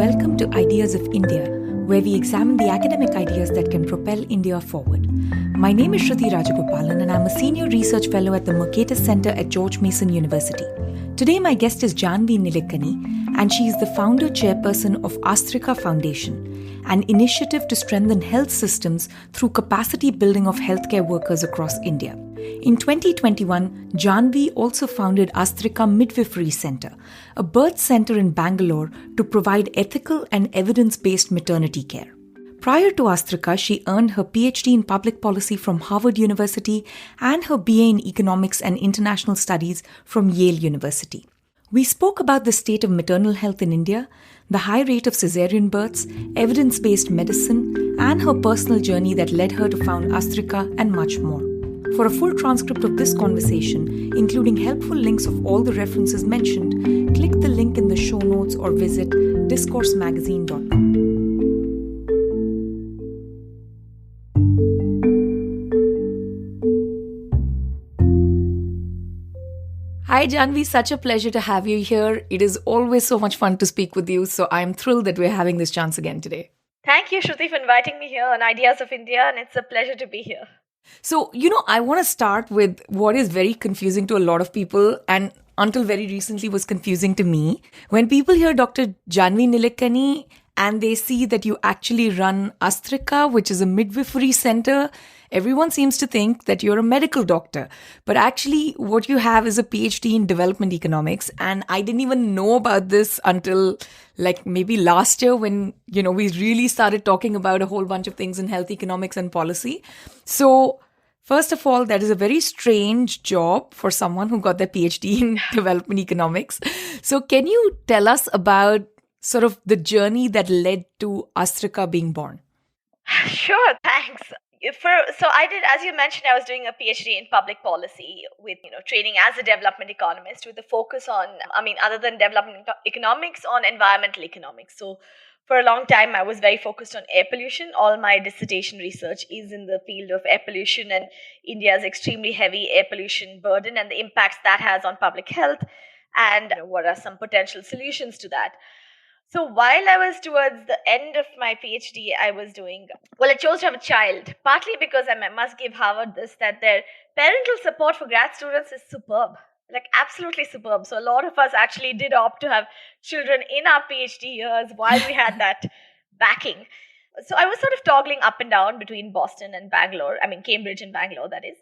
Welcome to Ideas of India, where we examine the academic ideas that can propel India forward. My name is Shruti and I'm a senior research fellow at the Mercatus Center at George Mason University. Today my guest is Janhavi Nilekani, and she is the founder chairperson of Aastrika Foundation, an initiative to strengthen health systems through capacity building of healthcare workers across India. In 2021, Janhavi also founded Aastrika Midwifery Center, a birth center in Bangalore to provide ethical and evidence-based maternity care. Prior to Aastrika, she earned her Ph.D. in public policy from Harvard University and her BA in economics and international studies from Yale University. We spoke about the state of maternal health in India, the high rate of caesarean births, evidence-based medicine, and her personal journey that led her to found Aastrika, and much more. For a full transcript of this conversation, including helpful links of all the references mentioned, click the link in the show notes or visit discoursemagazine.com. Hi Janhavi, such a pleasure to have you here. It is always so much fun to speak with you, so I'm thrilled that we're having this chance again today. Thank you, Shruti, for inviting me here on Ideas of India, and it's a pleasure to be here. So, I want to start with what is very confusing to a lot of people, and until very recently was confusing to me. When people hear Dr. Janhavi Nilekani and they see that you actually run Aastrika, which is a midwifery center, everyone seems to think that you're a medical doctor. But actually, what you have is a PhD in development economics. And I didn't even know about this until maybe last year when, we really started talking about a whole bunch of things in health economics and policy. So first of all, that is a very strange job for someone who got their PhD in development economics. So can you tell us about sort of the journey that led to Aastrika being born? Sure, thanks. So I did, as you mentioned, I was doing a PhD in public policy with, training as a development economist with a focus on, other than development economics, on environmental economics. So for a long time, I was very focused on air pollution. All my dissertation research is in the field of air pollution and India's extremely heavy air pollution burden and the impacts that has on public health and what are some potential solutions to that. So while I was towards the end of my PhD, I chose to have a child, partly because I must give Harvard this, that their parental support for grad students is superb, absolutely superb. So a lot of us actually did opt to have children in our PhD years while we had that backing. So I was sort of toggling up and down between Boston and Bangalore, Cambridge and Bangalore, that is.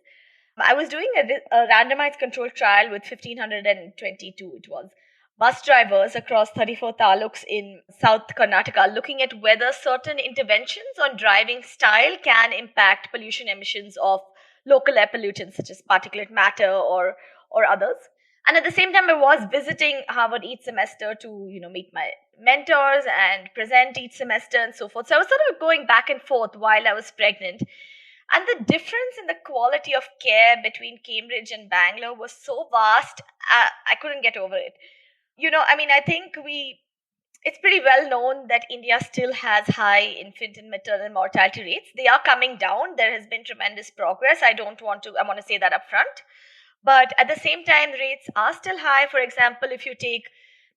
I was doing a randomized controlled trial with 1,522, it was. Bus drivers across 34 taluks in South Karnataka, looking at whether certain interventions on driving style can impact pollution emissions of local air pollutants such as particulate matter or others. And at the same time, I was visiting Harvard each semester to meet my mentors and present each semester and so forth. So I was sort of going back and forth while I was pregnant. And the difference in the quality of care between Cambridge and Bangalore was so vast, I couldn't get over it. I think it's pretty well known that India still has high infant and maternal mortality rates. They are coming down. There has been tremendous progress. I want to say that up front. But at the same time, rates are still high. For example, if you take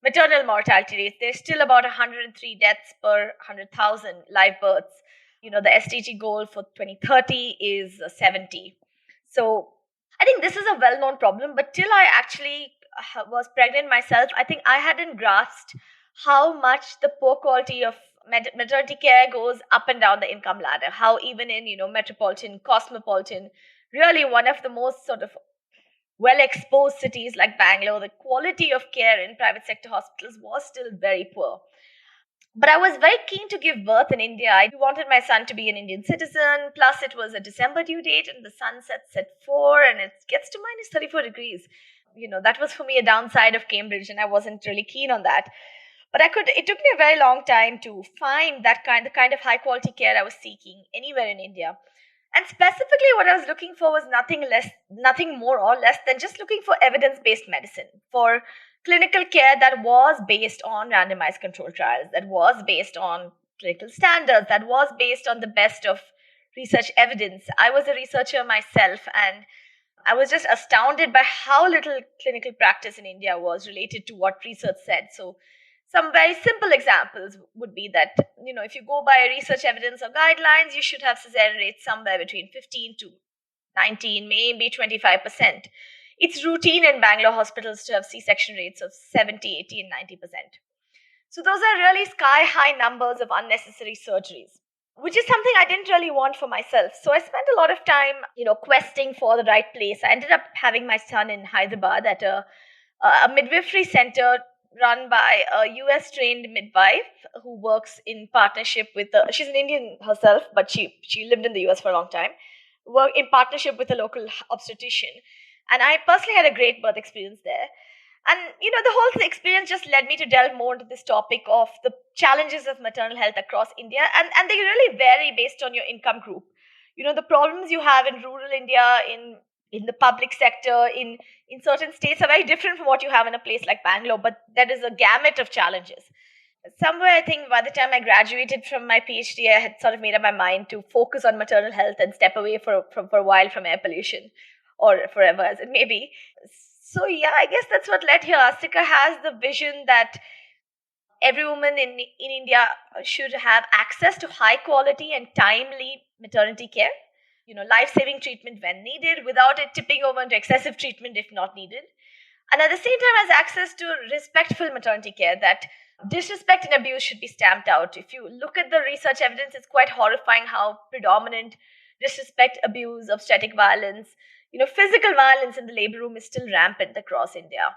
maternal mortality rates, there's still about 103 deaths per 100,000 live births. The SDG goal for 2030 is 70. So I think this is a well-known problem, but till I actually was pregnant myself, I think I hadn't grasped how much the poor quality of maternity care goes up and down the income ladder. How even in, metropolitan, cosmopolitan, really one of the most sort of well-exposed cities like Bangalore, the quality of care in private sector hospitals was still very poor. But I was very keen to give birth in India. I wanted my son to be an Indian citizen. Plus, it was a December due date and the sun sets at 4 and it gets to minus 34 degrees. That was for me a downside of Cambridge and I wasn't really keen on that. But it took me a very long time to find the kind of high quality care I was seeking anywhere in India. And specifically what I was looking for was nothing more or less than just looking for evidence-based medicine, for clinical care that was based on randomized controlled trials, that was based on clinical standards, that was based on the best of research evidence. I was a researcher myself and I was just astounded by how little clinical practice in India was related to what research said. So Some very simple examples would be that, if you go by research evidence or guidelines, you should have cesarean rates somewhere between 15 to 19, maybe 25%. It's routine in Bangalore hospitals to have C-section rates of 70, 80, and 90%. So those are really sky high numbers of unnecessary surgeries, which is something I didn't really want for myself. So I spent a lot of time, questing for the right place. I ended up having my son in Hyderabad at a midwifery center run by a US trained midwife who works in partnership with she's an Indian herself, but she lived in the US for a long time, work in partnership with a local obstetrician. And I personally had a great birth experience there. And the whole experience just led me to delve more into this topic of the challenges of maternal health across India, and they really vary based on your income group. The problems you have in rural India, in the public sector, in certain states are very different from what you have in a place like Bangalore, but there is a gamut of challenges. Somewhere, I think by the time I graduated from my PhD, I had sort of made up my mind to focus on maternal health and step away for a while from air pollution, or forever as it may be. So yeah, I guess that's what led here. Aastrika has the vision that every woman in India should have access to high quality and timely maternity care, life-saving treatment when needed without it tipping over into excessive treatment if not needed. And at the same time has access to respectful maternity care, that disrespect and abuse should be stamped out. If you look at the research evidence, it's quite horrifying how predominant disrespect, abuse, obstetric violence, physical violence in the labor room is still rampant across India.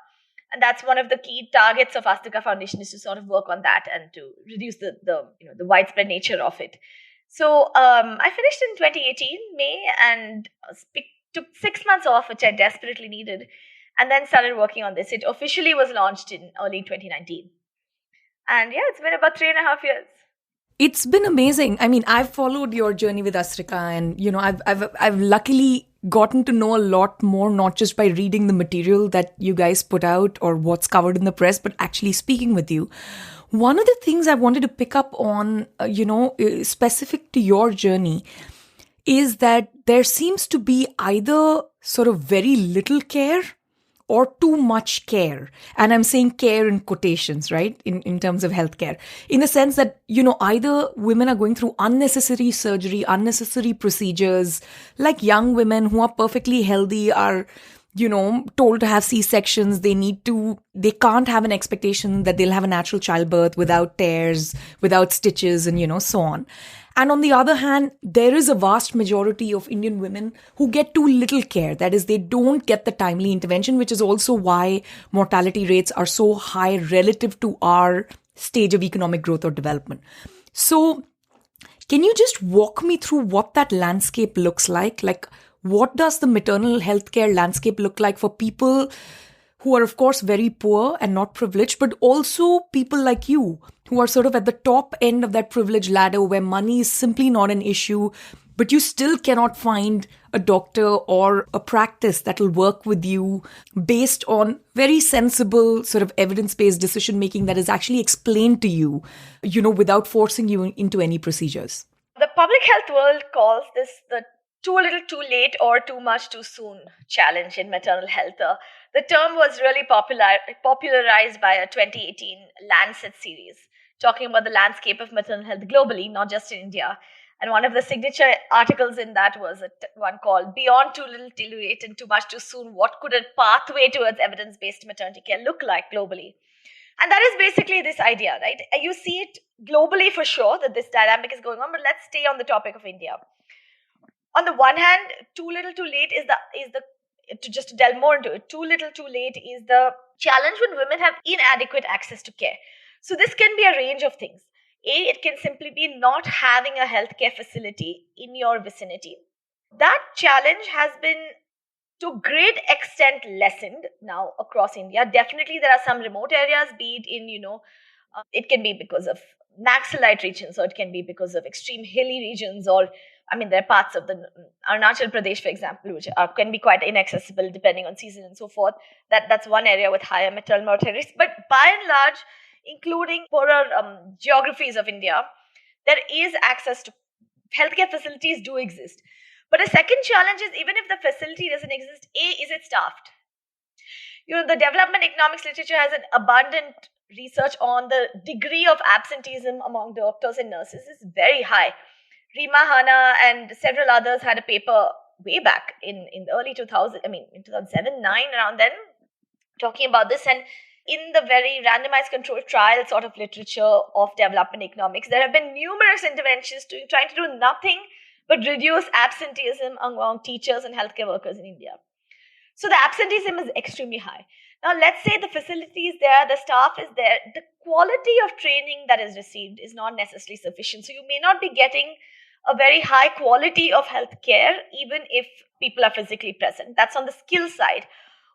And that's one of the key targets of Aastrika Foundation, is to sort of work on that and to reduce the widespread nature of it. So I finished in 2018 May and took 6 months off, which I desperately needed, and then started working on this. It officially was launched in early 2019, and yeah, it's been about 3.5 years. It's been amazing. I mean, I've followed your journey with Aastrika, and I've luckily gotten to know a lot more, not just by reading the material that you guys put out or what's covered in the press, but actually speaking with you. One of the things I wanted to pick up on, specific to your journey, is that there seems to be either sort of very little care or too much care. And I'm saying care in quotations, right? In terms of healthcare. In the sense that, either women are going through unnecessary surgery, unnecessary procedures, like young women who are perfectly healthy are, told to have C-sections. They can't have an expectation that they'll have a natural childbirth without tears, without stitches, and, so on. And on the other hand, there is a vast majority of Indian women who get too little care. That is, they don't get the timely intervention, which is also why mortality rates are so high relative to our stage of economic growth or development. So can you just walk me through what that landscape looks like? Like, what does the maternal healthcare landscape look like for people who are, of course, very poor and not privileged, but also people like you who are sort of at the top end of that privilege ladder where money is simply not an issue, but you still cannot find a doctor or a practice that will work with you based on very sensible sort of evidence-based decision-making that is actually explained to you, without forcing you into any procedures. The public health world calls this the too little too late or too much too soon challenge in maternal health. The term was really popularized by a 2018 Lancet series talking about the landscape of maternal health globally, not just in India. And one of the signature articles in that was one called Beyond Too Little Too Late and Too Much Too Soon, What Could a Pathway Towards Evidence-Based Maternity Care Look Like Globally? And that is basically this idea, right? You see it globally for sure that this dynamic is going on, but let's stay on the topic of India. On the one hand, too little too late is the to delve more into it, too little too late is the challenge when women have inadequate access to care. So this can be a range of things. It can simply be not having a healthcare facility in your vicinity. That challenge has been to a great extent lessened now across India. Definitely there are some remote areas, be it in, it can be because of Naxalite regions, or it can be because of extreme hilly regions, or there are parts of the Arunachal Pradesh, for example, which can be quite inaccessible depending on season and so forth. That's one area with higher maternal mortality risk. But by and large, including poorer geographies of India, there is access to healthcare facilities do exist. But a second challenge is, even if the facility doesn't exist, is it staffed? The development economics literature has an abundant research on the degree of absenteeism among doctors and nurses is very high. Rima Hanna and several others had a paper way back in the early 2000s, I mean, in 2007, 9, around then, talking about this. And in the very randomized controlled trial sort of literature of development economics, there have been numerous interventions trying to do nothing but reduce absenteeism among teachers and healthcare workers in India. So the absenteeism is extremely high. Now, let's say the facility is there, the staff is there, the quality of training that is received is not necessarily sufficient. So you may not be getting a very high quality of healthcare, even if people are physically present. That's on the skill side.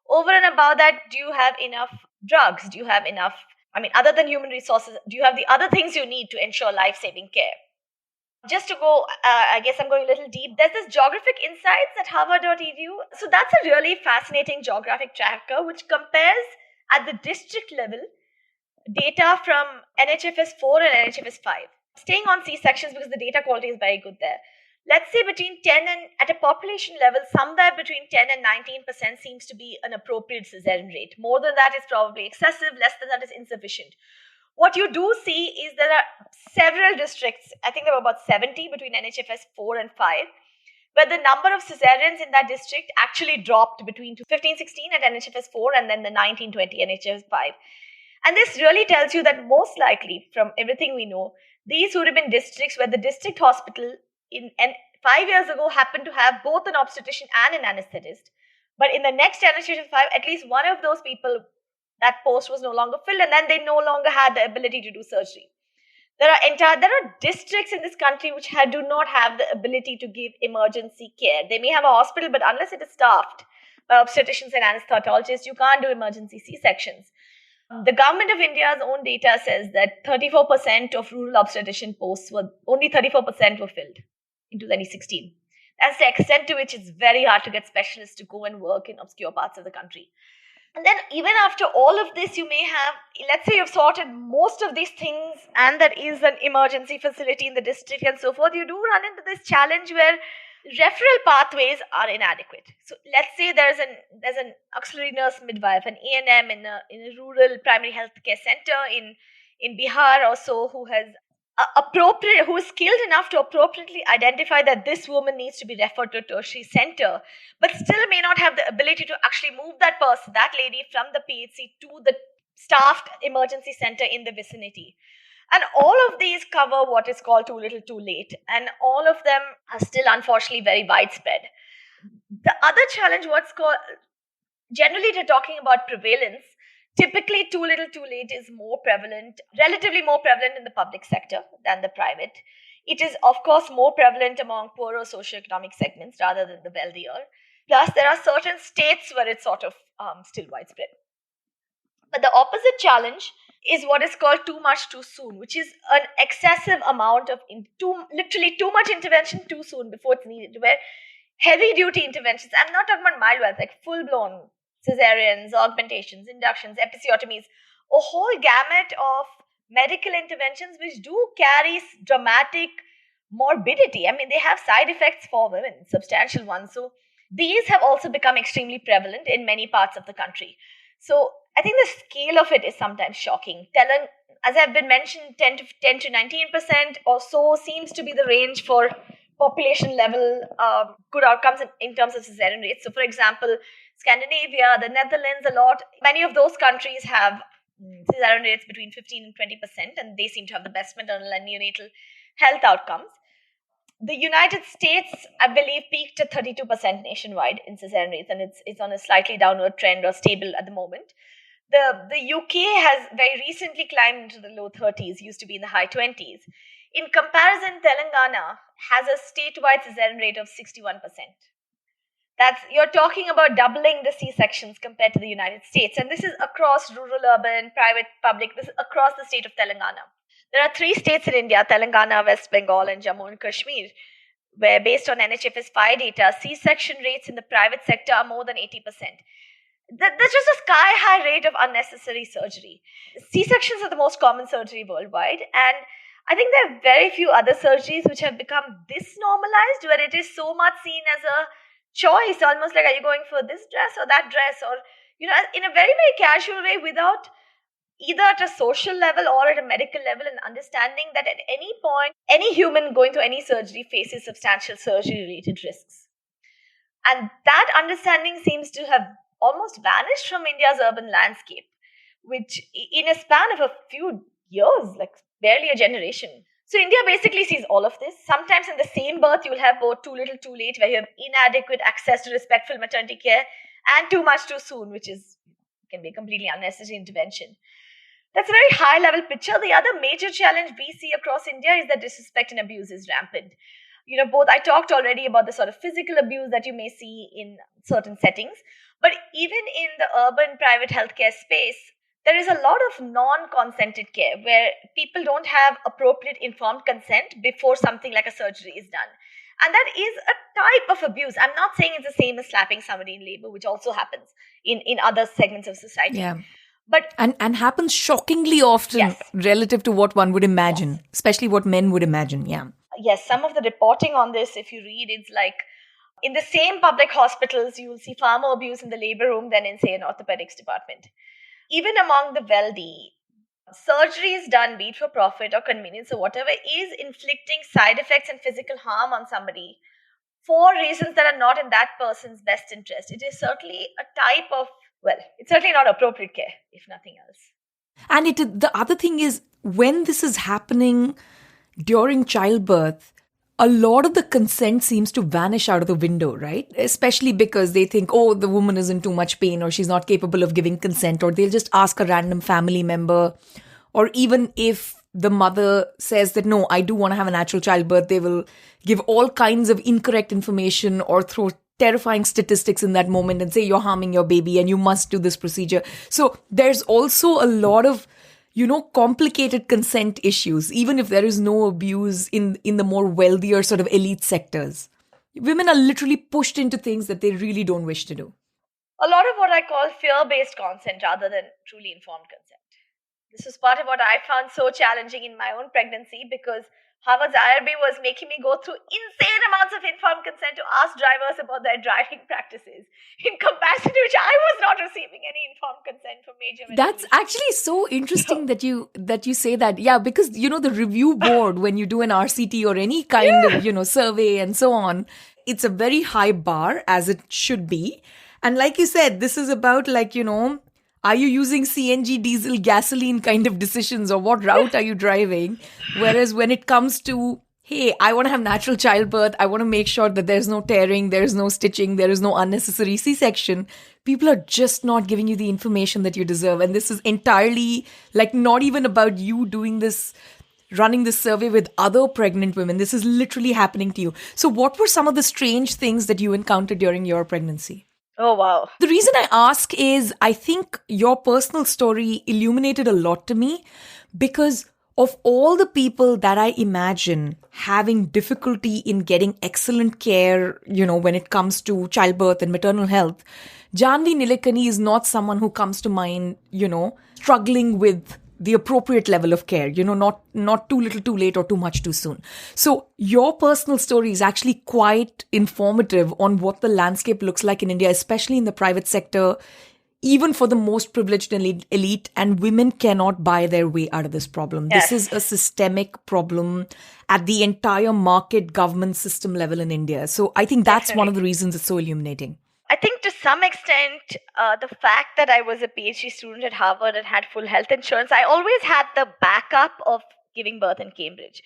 Over and above that, do you have enough drugs? Do you have enough, other than human resources, do you have the other things you need to ensure life-saving care? Just to go, I guess I'm going a little deep. There's this geographic insights at harvard.edu. So that's a really fascinating geographic tracker which compares at the district level data from NHFS 4 and NHFS 5. Staying on C-sections because the data quality is very good there. Let's say between 10 and, at a population level, somewhere between 10 and 19% seems to be an appropriate cesarean rate. More than that is probably excessive, less than that is insufficient. What you do see is there are several districts, I think there were about 70 between NHFS 4 and 5, where the number of cesareans in that district actually dropped between 15-16 at NHFS 4 and then the 19-20 NHFS 5. And this really tells you that most likely, from everything we know, these would have been districts where the district hospital 5 years ago happened to have both an obstetrician and an anesthetist. But in the next NHFS 5, at least one of those people, that post was no longer filled, and then they no longer had the ability to do surgery. There are districts in this country which do not have the ability to give emergency care. They may have a hospital, but unless it is staffed by obstetricians and anesthesiologists, you can't do emergency C-sections. The government of India's own data says that 34% of rural obstetrician posts only 34% were filled in 2016. That's the extent to which it's very hard to get specialists to go and work in obscure parts of the country. And then even after all of this, you may have, let's say you've sorted most of these things and there is an emergency facility in the district and so forth, you do run into this challenge where referral pathways are inadequate. So let's say there's an auxiliary nurse midwife, an A&M in a rural primary health care center in Bihar or so, who is skilled enough to appropriately identify that this woman needs to be referred to a tertiary center, but still may not have the ability to actually move that person, that lady, from the PHC to the staffed emergency center in the vicinity. And all of these cover what is called too little too late, and all of them are still unfortunately very widespread. The other challenge, generally they're talking about prevalence. Typically, too little, too late is relatively more prevalent in the public sector than the private. It is, of course, more prevalent among poorer socioeconomic segments rather than the wealthier. Plus, there are certain states where it's sort of still widespread. But the opposite challenge is what is called too much too soon, which is an excessive amount of, literally too much intervention too soon before it's needed, where heavy duty interventions, I'm not talking about mild ones, like full-blown cesareans, augmentations, inductions, episiotomies, a whole gamut of medical interventions which do carry dramatic morbidity. They have side effects for women, substantial ones. So these have also become extremely prevalent in many parts of the country. So I think the scale of it is sometimes shocking. As I've been mentioned, 10 to 19% or so seems to be the range for population level good outcomes in terms of cesarean rates. So for example, Scandinavia, the Netherlands, many of those countries have cesarean rates between 15 and 20%, and they seem to have the best maternal and neonatal health outcomes. The United States, I believe, peaked at 32% nationwide in cesarean rates, and it's on a slightly downward trend or stable at the moment. The UK has very recently climbed into the low 30s, used to be in the high 20s. In comparison, Telangana has a statewide cesarean rate of 61%. You're talking about doubling the C-sections compared to the United States. And this is across rural, urban, private, public. This is across the state of Telangana. There are 3 states in India, Telangana, West Bengal, and Jammu and Kashmir, where based on NHFS 5 data, C-section rates in the private sector are more than 80%. There's just a sky-high rate of unnecessary surgery. C-sections are the most common surgery worldwide, and I think there are very few other surgeries which have become this normalized, where it is so much seen as a choice, almost like, are you going for this dress or that dress, or in a very, very casual way, without either at a social level or at a medical level, and understanding that at any point, any human going through any surgery faces substantial surgery related risks. And that understanding seems to have almost vanished from India's urban landscape, which in a span of a few years, like barely a generation. So India basically sees all of this. Sometimes in the same birth, you'll have both too little, too late, where you have inadequate access to respectful maternity care, and too much too soon, which is can be a completely unnecessary intervention. That's a very high level picture. The other major challenge we see across India is that disrespect and abuse is rampant. Both I talked already about the sort of physical abuse that you may see in certain settings, but even in the urban private healthcare space, there is a lot of non-consented care where people don't have appropriate informed consent before something like a surgery is done. And that is a type of abuse. I'm not saying it's the same as slapping somebody in labor, which also happens in other segments of society. Yeah. But and happens shockingly often, yes, relative to what one would imagine, yes, especially what men would imagine. Yeah. Yes, some of the reporting on this, if you read, it's like in the same public hospitals, you will see far more abuse in the labor room than in, say, an orthopedics department. Even among the wealthy, surgeries done, be it for profit or convenience or whatever, is inflicting side effects and physical harm on somebody for reasons that are not in that person's best interest. It is certainly a type of, well, it's certainly not appropriate care, if nothing else. And the other thing is, when this is happening during childbirth, a lot of the consent seems to vanish out of the window, right? Especially because they think, oh, the woman is in too much pain, or she's not capable of giving consent, or they'll just ask a random family member. Or even if the mother says that, no, I do want to have a natural childbirth, they will give all kinds of incorrect information or throw terrifying statistics in that moment and say you're harming your baby and you must do this procedure. So there's also a lot of complicated consent issues, even if there is no abuse in the more wealthier sort of elite sectors. Women are literally pushed into things that they really don't wish to do. A lot of what I call fear-based consent rather than truly informed consent. This was part of what I found so challenging in my own pregnancy, because Harvard's IRB was making me go through insane amounts of informed consent to ask drivers about their driving practices, in comparison to which I was not receiving any informed consent from major medical That's actually so interesting that you say that. Yeah, because the review board, when you do an RCT or any kind of survey and so on, it's a very high bar, as it should be. And like you said, this is about are you using CNG, diesel, gasoline kind of decisions, or what route are you driving? Whereas when it comes to, hey, I want to have natural childbirth, I want to make sure that there's no tearing, there's no stitching, there is no unnecessary C-section, people are just not giving you the information that you deserve. And this is entirely not even about you doing this, running this survey with other pregnant women. This is literally happening to you. So what were some of the strange things that you encountered during your pregnancy? Oh, wow. The reason I ask is I think your personal story illuminated a lot to me, because of all the people that I imagine having difficulty in getting excellent care, when it comes to childbirth and maternal health, Janhavi Nilekani is not someone who comes to mind, struggling with the appropriate level of care, not too little too late or too much too soon. So your personal story is actually quite informative on what the landscape looks like in India, especially in the private sector, even for the most privileged elite, and women cannot buy their way out of this problem. Yes. This is a systemic problem at the entire market government system level in India. So I think that's one of the reasons it's so illuminating. I think to some extent, the fact that I was a PhD student at Harvard and had full health insurance, I always had the backup of giving birth in Cambridge.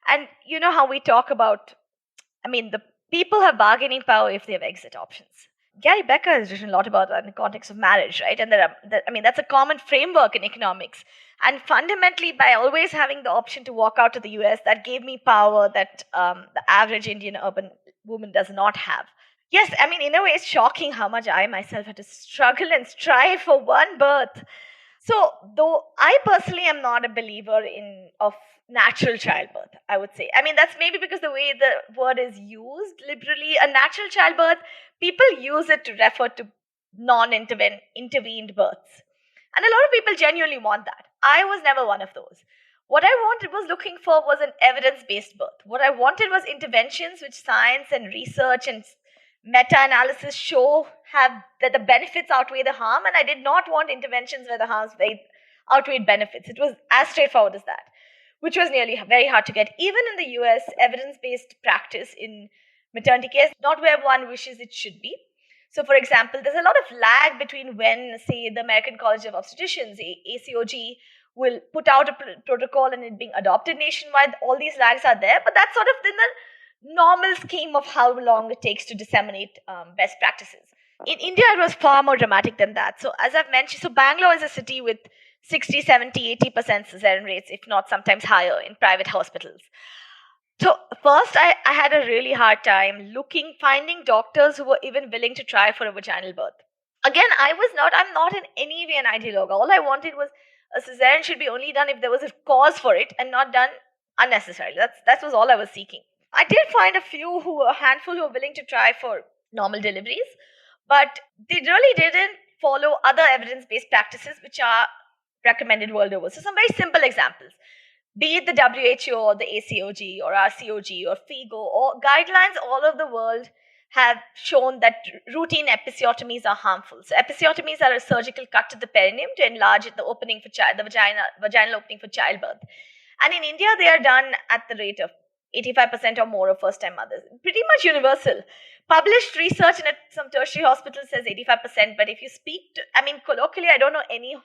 And you know how we talk about, the people have bargaining power if they have exit options. Gary Becker has written a lot about that in the context of marriage, right? And that's a common framework in economics. And fundamentally, by always having the option to walk out to the US, that gave me power that the average Indian urban woman does not have. Yes, in a way, it's shocking how much I myself had to struggle and strive for one birth. So, though I personally am not a believer of natural childbirth, I would say. That's maybe because the way the word is used liberally. A natural childbirth, people use it to refer to intervened births. And a lot of people genuinely want that. I was never one of those. What I was looking for was an evidence-based birth. What I wanted was interventions which science and research and meta-analysis show that the benefits outweigh the harm, and I did not want interventions where the harms outweighed benefits. It was as straightforward as that, which was nearly very hard to get. Even in the US, evidence-based practice in maternity care is not where one wishes it should be. So, for example, there's a lot of lag between when, say, the American College of Obstetricians, ACOG, will put out a protocol and it being adopted nationwide. All these lags are there, but that's sort of in the normal scheme of how long it takes to disseminate best practices. In India, it was far more dramatic than that. So, as I've mentioned, so Bangalore is a city with 60, 70, 80% cesarean rates, if not sometimes higher, in private hospitals. So first, I had a really hard time finding doctors who were even willing to try for a vaginal birth. Again, I'm not in any way an ideologue. All I wanted was a cesarean should be only done if there was a cause for it and not done unnecessarily. That was all I was seeking. I did find a handful who were willing to try for normal deliveries, but they really didn't follow other evidence-based practices which are recommended world over. So some very simple examples. Be it the WHO or the ACOG or RCOG or FIGO or guidelines all over the world have shown that routine episiotomies are harmful. So episiotomies are a surgical cut to the perineum to enlarge the opening for the vaginal opening for childbirth. And in India, they are done at the rate of 85% or more of first-time mothers. Pretty much universal. Published research in some tertiary hospitals says 85%, but if you colloquially, I don't know any.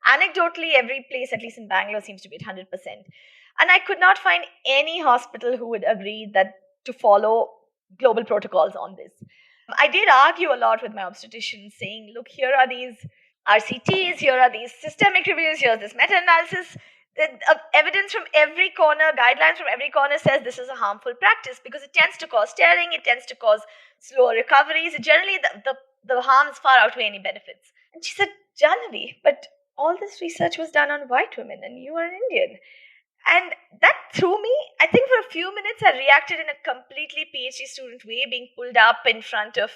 Anecdotally, every place, at least in Bangalore, seems to be at 100%. And I could not find any hospital who would agree that to follow global protocols on this. I did argue a lot with my obstetrician, saying, look, here are these RCTs, here are these systemic reviews, here's this meta-analysis. Evidence from every corner, guidelines from every corner says this is a harmful practice because it tends to cause tearing, it tends to cause slower recoveries. Generally, the harms far outweigh any benefits. And she said, Janhavi, but all this research was done on white women and you are an Indian. And that threw me. I think for a few minutes I reacted in a completely PhD student way, being pulled up in front of,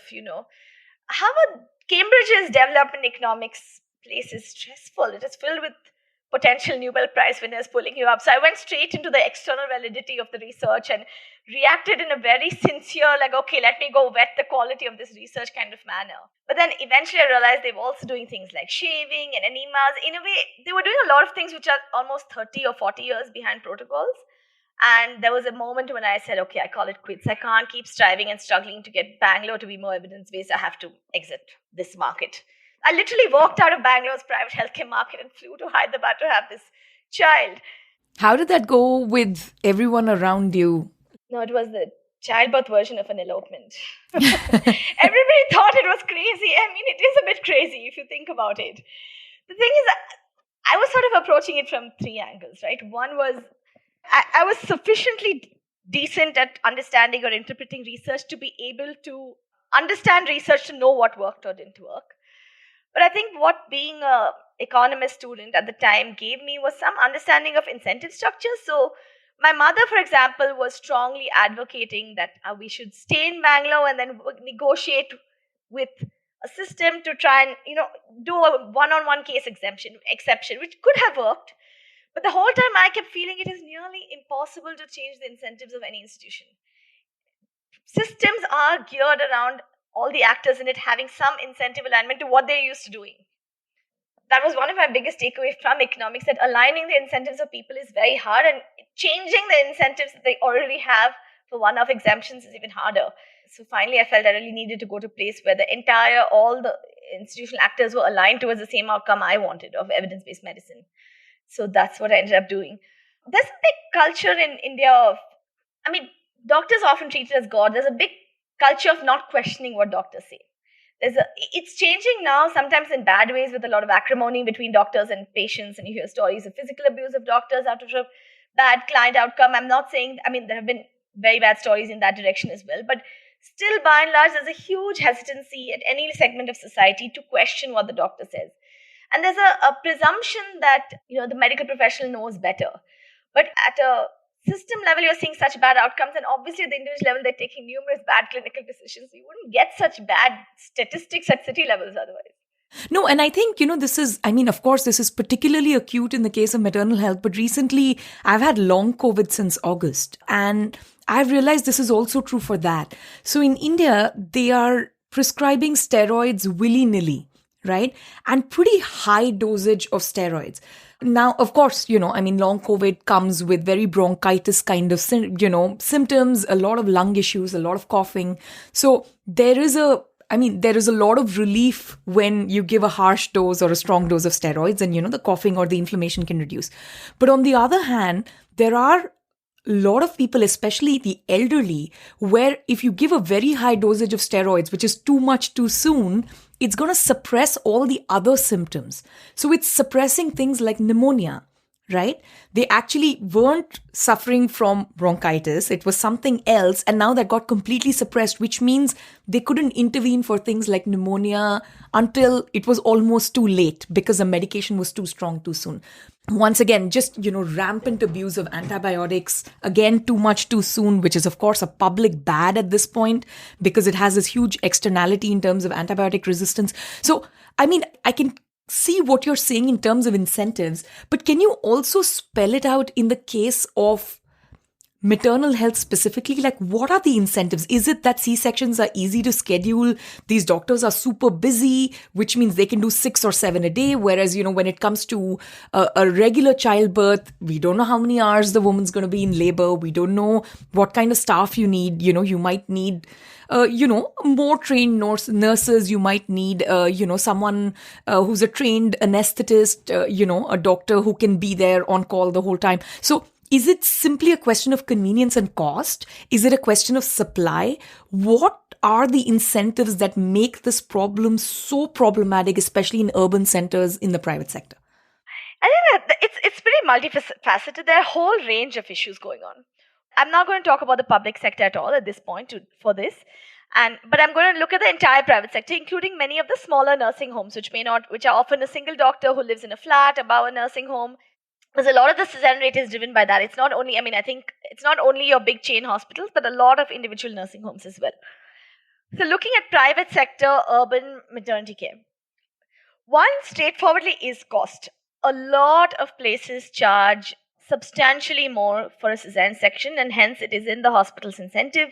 Harvard, Cambridge's development economics place is stressful. It is filled with potential Nobel Prize winners pulling you up. So I went straight into the external validity of the research and reacted in a very sincere, okay, let me go vet the quality of this research kind of manner. But then eventually I realized they were also doing things like shaving and enemas. In a way, they were doing a lot of things which are almost 30 or 40 years behind protocols. And there was a moment when I said, okay, I call it quits. I can't keep striving and struggling to get Bangalore to be more evidence-based. I have to exit this market. I literally walked out of Bangalore's private healthcare market and flew to Hyderabad to have this child. How did that go with everyone around you? No, it was the childbirth version of an elopement. Everybody thought it was crazy. It is a bit crazy if you think about it. The thing is, I was sort of approaching it from three angles, right? One was, I was sufficiently decent at understanding or interpreting research to be able to understand research to know what worked or didn't work. But I think what being an economist student at the time gave me was some understanding of incentive structures. So my mother, for example, was strongly advocating that we should stay in Bangalore and then negotiate with a system to try and, do a one-on-one case exception, which could have worked. But the whole time I kept feeling it is nearly impossible to change the incentives of any institution. Systems are geared around all the actors in it having some incentive alignment to what they're used to doing. That was one of my biggest takeaways from economics, that aligning the incentives of people is very hard, and changing the incentives that they already have for one-off exemptions is even harder. So finally, I felt I really needed to go to a place where all the institutional actors were aligned towards the same outcome I wanted of evidence-based medicine. So that's what I ended up doing. There's a big culture in India of, doctors are often treated as God. There's a big culture of not questioning what doctors say. It's changing now, sometimes in bad ways, with a lot of acrimony between doctors and patients, and you hear stories of physical abuse of doctors out of a bad client outcome. I'm not saying, there have been very bad stories in that direction as well, but still, by and large, there's a huge hesitancy at any segment of society to question what the doctor says. And there's a presumption that, the medical professional knows better. But at a system level, you're seeing such bad outcomes, and obviously at the individual level, they're taking numerous bad clinical decisions. You wouldn't get such bad statistics at city levels otherwise. No, and I think, this is, of course, this is particularly acute in the case of maternal health, but recently I've had long COVID since August, and I've realized this is also true for that. So in India, they are prescribing steroids willy-nilly, right? And pretty high dosage of steroids. Now, of course, long COVID comes with very bronchitis kind of, symptoms, a lot of lung issues, a lot of coughing. So there is a lot of relief when you give a harsh dose or a strong dose of steroids, and, the coughing or the inflammation can reduce. But on the other hand, there are a lot of people, especially the elderly, where if you give a very high dosage of steroids, which is too much too soon, it's going to suppress all the other symptoms. So it's suppressing things like pneumonia, right? They actually weren't suffering from bronchitis. It was something else. And now that got completely suppressed, which means they couldn't intervene for things like pneumonia until it was almost too late because the medication was too strong too soon. Once again, just, rampant abuse of antibiotics, again, too much too soon, which is, of course, a public bad at this point because it has this huge externality in terms of antibiotic resistance. So, I can see what you're saying in terms of incentives, but can you also spell it out in the case of maternal health specifically? Like, what are the incentives? Is it that C-sections are easy to schedule? These doctors are super busy, which means they can do 6 or 7 a day. Whereas, when it comes to a regular childbirth, we don't know how many hours the woman's going to be in labor. We don't know what kind of staff you need. You might need more trained nurses. You might need, someone who's a trained anesthetist, a doctor who can be there on call the whole time. So is it simply a question of convenience and cost? Is it a question of supply? What are the incentives that make this problem so problematic, especially in urban centers in the private sector? I think that it's pretty multifaceted. There are a whole range of issues going on. I'm not going to talk about the public sector at all at this point for this. But I'm going to look at the entire private sector, including many of the smaller nursing homes, which are often a single doctor who lives in a flat above a nursing home. Because a lot of the cesarean rate is driven by that. It's not only, I think it's not only your big chain hospitals, but a lot of individual nursing homes as well. So looking at private sector, urban maternity care. One, straightforwardly, is cost. A lot of places charge substantially more for a cesarean section, and hence it is in the hospital's incentive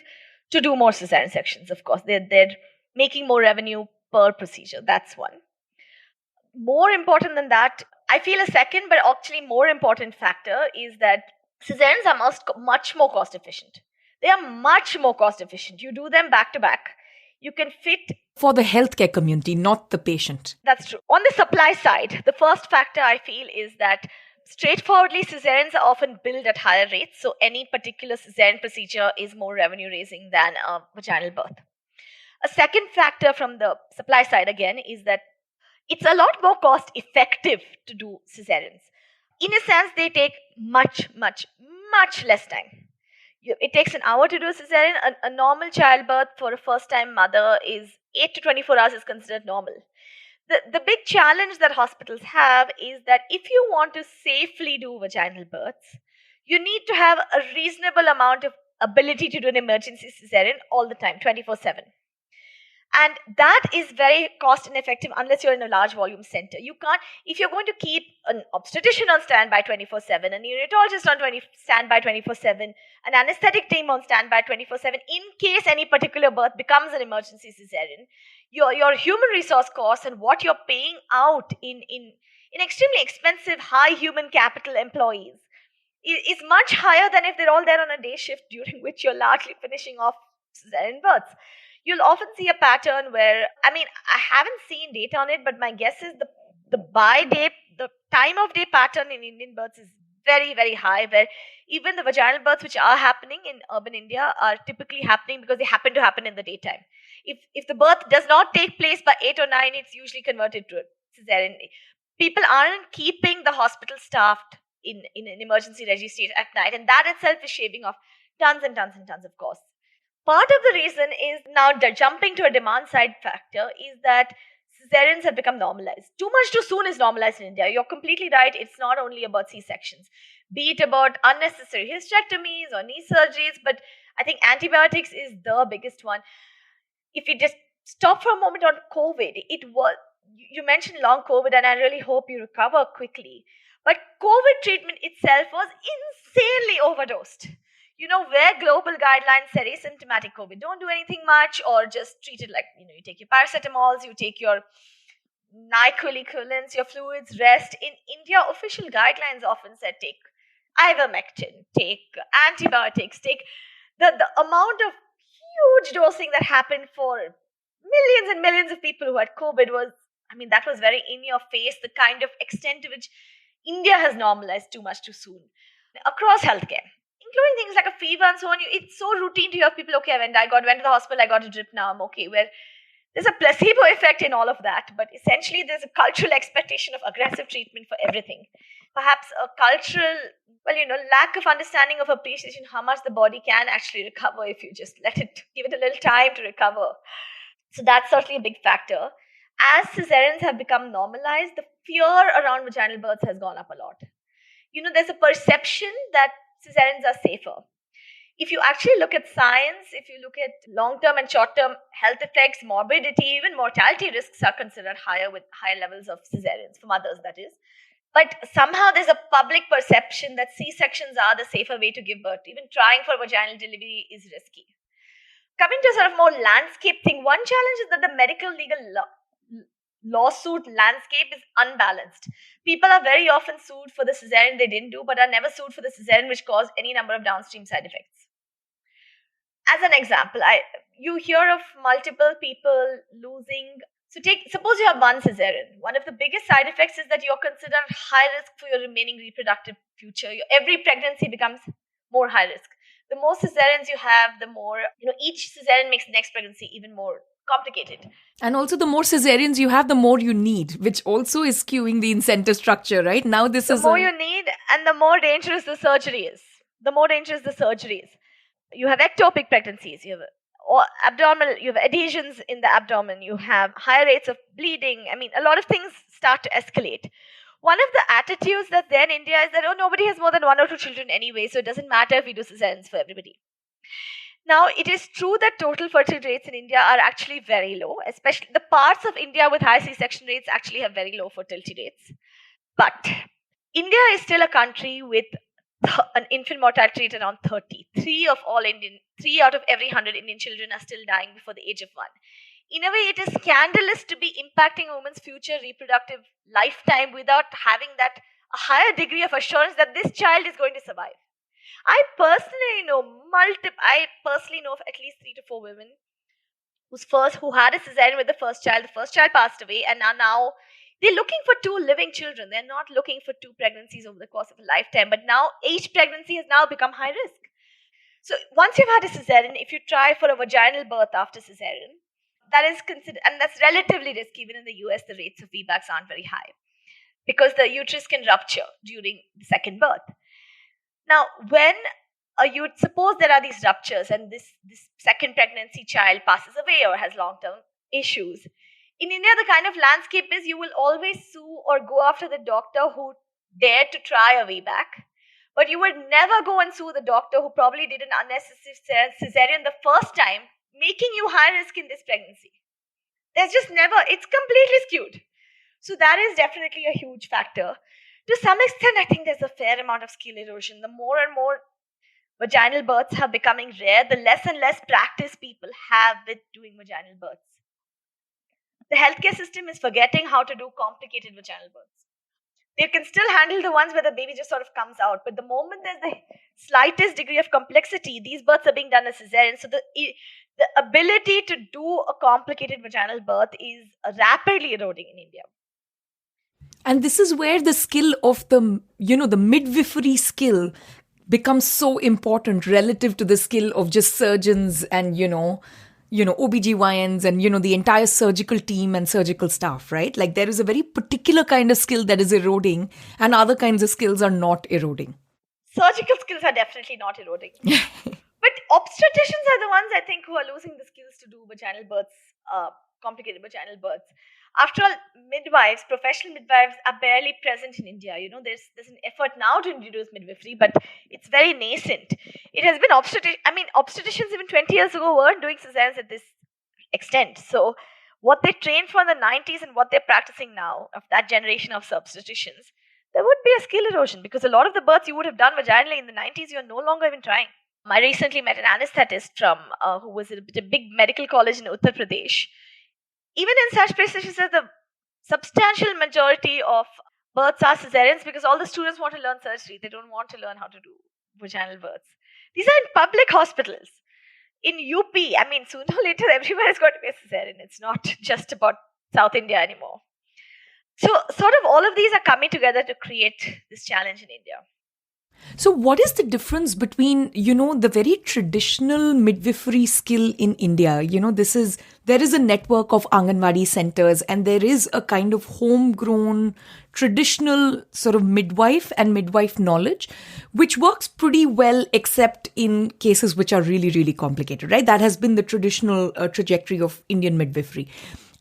to do more cesarean sections. Of course, they're making more revenue per procedure. That's one. More important than that, I feel a second, but actually more important factor is that cesareans are much more cost efficient. They are much more cost efficient. You do them back to back. You can fit. For the healthcare community, not the patient. That's true. On the supply side, the first factor I feel is that straightforwardly, cesareans are often billed at higher rates. So any particular cesarean procedure is more revenue raising than a vaginal birth. A second factor from the supply side again is that it's a lot more cost effective to do cesareans. In a sense, they take much, much, much less time. It takes an hour to do a cesarean. A normal childbirth for a first-time mother is 8 to 24 hours is considered normal. The big challenge that hospitals have is that if you want to safely do vaginal births, you need to have a reasonable amount of ability to do an emergency cesarean all the time, 24/7. And that is very cost ineffective unless you're in a large volume center. You can't, if you're going to keep an obstetrician on standby 24/7, a neonatologist on standby 24/7, an anesthetic team on standby 24/7, in case any particular birth becomes an emergency cesarean, your human resource costs and what you're paying out in extremely expensive, high human capital employees is much higher than if they're all there on a day shift during which you're largely finishing off cesarean births. You'll often see a pattern where, I haven't seen data on it, but my guess is the time of day pattern in Indian births is very, very high, where even the vaginal births which are happening in urban India are typically happening because they happen to happen in the daytime. If the birth does not take place by 8 or 9, it's usually converted to a cesarean. People aren't keeping the hospital staffed in an emergency registry at night, and that itself is shaving off tons and tons and tons of costs. Part of the reason is now jumping to a demand side factor is that cesareans have become normalized. Too much too soon is normalized in India. You're completely right. It's not only about C-sections, be it about unnecessary hysterectomies or knee surgeries, but I think antibiotics is the biggest one. If we just stop for a moment on COVID, you mentioned long COVID, and I really hope you recover quickly. But COVID treatment itself was insanely overdosed. Where global guidelines said asymptomatic COVID, don't do anything much, or just treat it like, you take your paracetamols, you take your NyQuil equivalents, your fluids, rest. In India, official guidelines often said take ivermectin, take antibiotics, take the amount of huge dosing that happened for millions and millions of people who had COVID was, I mean, that was very in your face, the kind of extent to which India has normalized too much too soon across healthcare, including things like a fever and so on. It's so routine to hear people, okay, went to the hospital, I got a drip, now I'm okay. Where there's a placebo effect in all of that, but essentially there's a cultural expectation of aggressive treatment for everything. Perhaps a cultural, lack of understanding of appreciation how much the body can actually recover if you just give it a little time to recover. So that's certainly a big factor. As cesareans have become normalized, the fear around vaginal births has gone up a lot. There's a perception that cesareans are safer. If you actually look at science, if you look at long-term and short-term health effects, morbidity, even mortality risks are considered higher with higher levels of cesareans, for mothers that is. But somehow there's a public perception that C-sections are the safer way to give birth. Even trying for vaginal delivery is risky. Coming to sort of more landscape thing, one challenge is that the medical legal lawsuit landscape is unbalanced. People are very often sued for the cesarean they didn't do, but are never sued for the cesarean which caused any number of downstream side effects. As an example, you hear of multiple people losing. Suppose you have one cesarean. One of the biggest side effects is that you're considered high risk for your remaining reproductive future. Every pregnancy becomes more high risk. The more cesareans you have, the more, each cesarean makes the next pregnancy even more complicated. And also the more cesareans you have, the more you need, which also is skewing the incentive structure, right? Now the more you need and the more dangerous the surgery is. You have ectopic pregnancies, you have abdominal, you have adhesions in the abdomen, you have higher rates of bleeding. I mean, a lot of things start to escalate. One of the attitudes that's there in India is that, nobody has more than 1 or 2 children anyway, so it doesn't matter if we do cesareans for everybody. Now, it is true that total fertility rates in India are actually very low, especially the parts of India with high C-section rates actually have very low fertility rates. But India is still a country with an infant mortality rate around 30. 3 out of every 100 Indian children are still dying before the age of 1. In a way, it is scandalous to be impacting a woman's future reproductive lifetime without having that a higher degree of assurance that this child is going to survive. I personally know of at least 3 to 4 women who had a cesarean with the first child. The first child passed away, and now they're looking for 2 living children. They're not looking for 2 pregnancies over the course of a lifetime. But now each pregnancy has now become high risk. So once you've had a cesarean, if you try for a vaginal birth after cesarean, that is considered, and that's relatively risky. Even in the US, the rates of VBACs aren't very high because the uterus can rupture during the second birth. Now, when you would suppose there are these ruptures and this second pregnancy child passes away or has long-term issues, in India, the kind of landscape is you will always sue or go after the doctor who dared to try a VBAC, but you would never go and sue the doctor who probably did an unnecessary cesarean the first time, making you high risk in this pregnancy. There's just never, it's completely skewed. So that is definitely a huge factor. To some extent, I think there's a fair amount of skill erosion. The more and more vaginal births are becoming rare, the less and less practice people have with doing vaginal births. The healthcare system is forgetting how to do complicated vaginal births. They can still handle the ones where the baby just sort of comes out, but the moment there's the slightest degree of complexity, these births are being done as cesarean. So the ability to do a complicated vaginal birth is rapidly eroding in India. And this is where the skill of the midwifery skill becomes so important relative to the skill of just surgeons and, OBGYNs and, the entire surgical team and surgical staff, right? Like there is a very particular kind of skill that is eroding and other kinds of skills are not eroding. Surgical skills are definitely not eroding. But obstetricians are the ones, I think, who are losing the skills to do vaginal births, complicated vaginal births. After all, professional midwives are barely present in India. There's an effort now to introduce midwifery, but it's very nascent. It has been obstetricians even 20 years ago weren't doing cesareans at this extent. So what they trained for in the 90s and what they're practicing now, of that generation of obstetricians, there would be a skill erosion because a lot of the births you would have done vaginally in the 90s, you're no longer even trying. I recently met an anesthetist who was at a big medical college in Uttar Pradesh. Even in such places, she says the substantial majority of births are cesareans because all the students want to learn surgery. They don't want to learn how to do vaginal births. These are in public hospitals. In UP, I mean, sooner or later, everywhere is going to be a cesarean. It's not just about South India anymore. So, sort of all of these are coming together to create this challenge in India. So what is the difference between, the very traditional midwifery skill in India? There is a network of Anganwadi centers and there is a kind of homegrown traditional sort of midwife and midwife knowledge, which works pretty well, except in cases which are really, really complicated, right? That has been the traditional trajectory of Indian midwifery.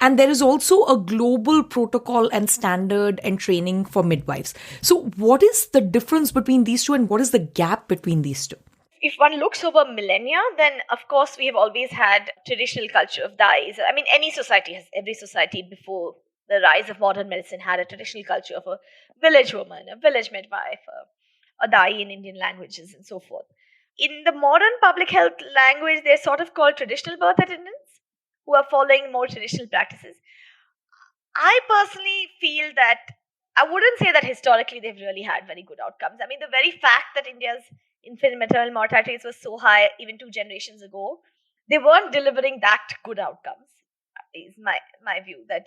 And there is also a global protocol and standard and training for midwives. So what is the difference between these two and what is the gap between these two? If one looks over millennia, then of course we have always had traditional culture of dyes. I mean, every society before the rise of modern medicine had a traditional culture of a village woman, a village midwife, a dye in Indian languages and so forth. In the modern public health language, they're sort of called traditional birth attendants, who are following more traditional practices. I personally feel that I wouldn't say that historically they've really had very good outcomes. I mean, the very fact that India's infant maternal mortality rates were so high even 2 generations ago, they weren't delivering that good outcomes, is my view. That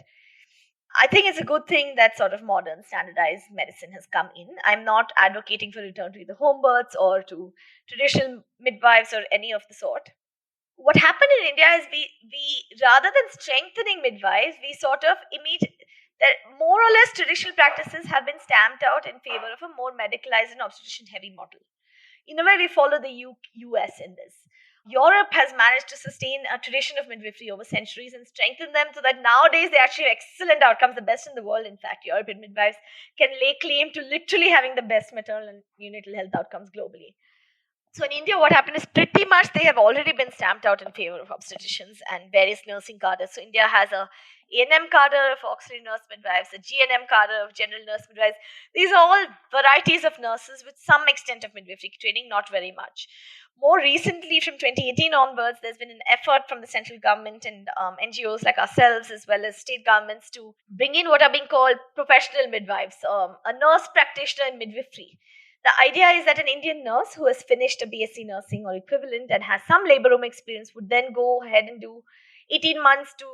I think it's a good thing that sort of modern standardized medicine has come in. I'm not advocating for return to either home births or to traditional midwives or any of the sort. What happened in India is we rather than strengthening midwives, we sort of that more or less traditional practices have been stamped out in favor of a more medicalized and obstetrician heavy model. In a way, we follow the US in this. Europe has managed to sustain a tradition of midwifery over centuries and strengthen them so that nowadays they actually have excellent outcomes, the best in the world. In fact, European midwives can lay claim to literally having the best maternal and neonatal health outcomes globally. So in India, what happened is pretty much they have already been stamped out in favor of obstetricians and various nursing cadres. So India has a A&M cadre of auxiliary nurse midwives, a GNM cadre of general nurse midwives. These are all varieties of nurses with some extent of midwifery training, not very much. More recently, from 2018 onwards, there's been an effort from the central government and NGOs like ourselves, as well as state governments, to bring in what are being called professional midwives, a nurse practitioner in midwifery. The idea is that an Indian nurse who has finished a BSc nursing or equivalent and has some labor room experience would then go ahead and do 18 months to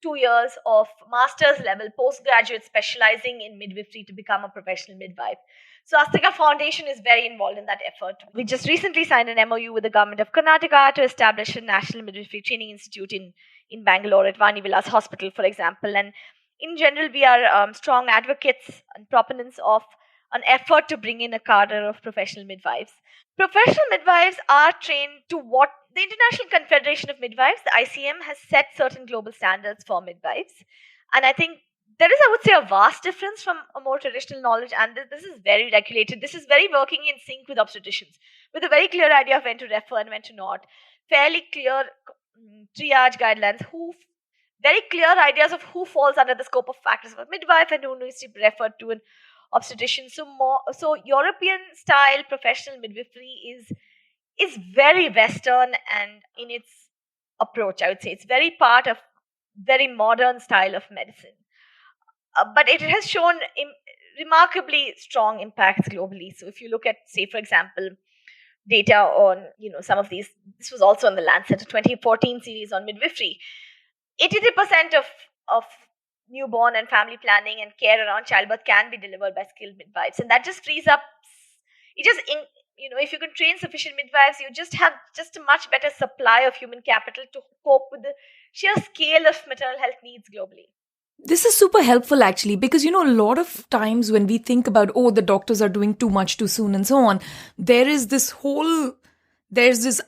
2 years of master's level postgraduate specializing in midwifery to become a professional midwife. So Aastrika Foundation is very involved in that effort. We just recently signed an MOU with the government of Karnataka to establish a national midwifery training institute in Bangalore at Vani Vilas Hospital, for example. And in general, we are strong advocates and proponents of an effort to bring in a cadre of professional midwives. Professional midwives are trained to what the International Confederation of Midwives, the ICM, has set certain global standards for midwives. And I think there is, I would say, a vast difference from a more traditional knowledge, and this is very regulated. This is very working in sync with obstetricians, with a very clear idea of when to refer and when to not. Fairly clear triage guidelines, very clear ideas of who falls under the scope of practice of a midwife and who needs to be referred to an obstetrician. So European style professional midwifery is very Western and in its approach. I would say it's very part of very modern style of medicine, but it has shown remarkably strong impacts globally. So if you look at, say, for example, data on some of these, this was also on the Lancet, a 2014 series on midwifery. 83% of newborn and family planning and care around childbirth can be delivered by skilled midwives, and that just frees up. If you can train sufficient midwives, you just have a much better supply of human capital to cope with the sheer scale of maternal health needs globally. This is super helpful actually, because a lot of times when we think about, the doctors are doing too much too soon and so on, there's this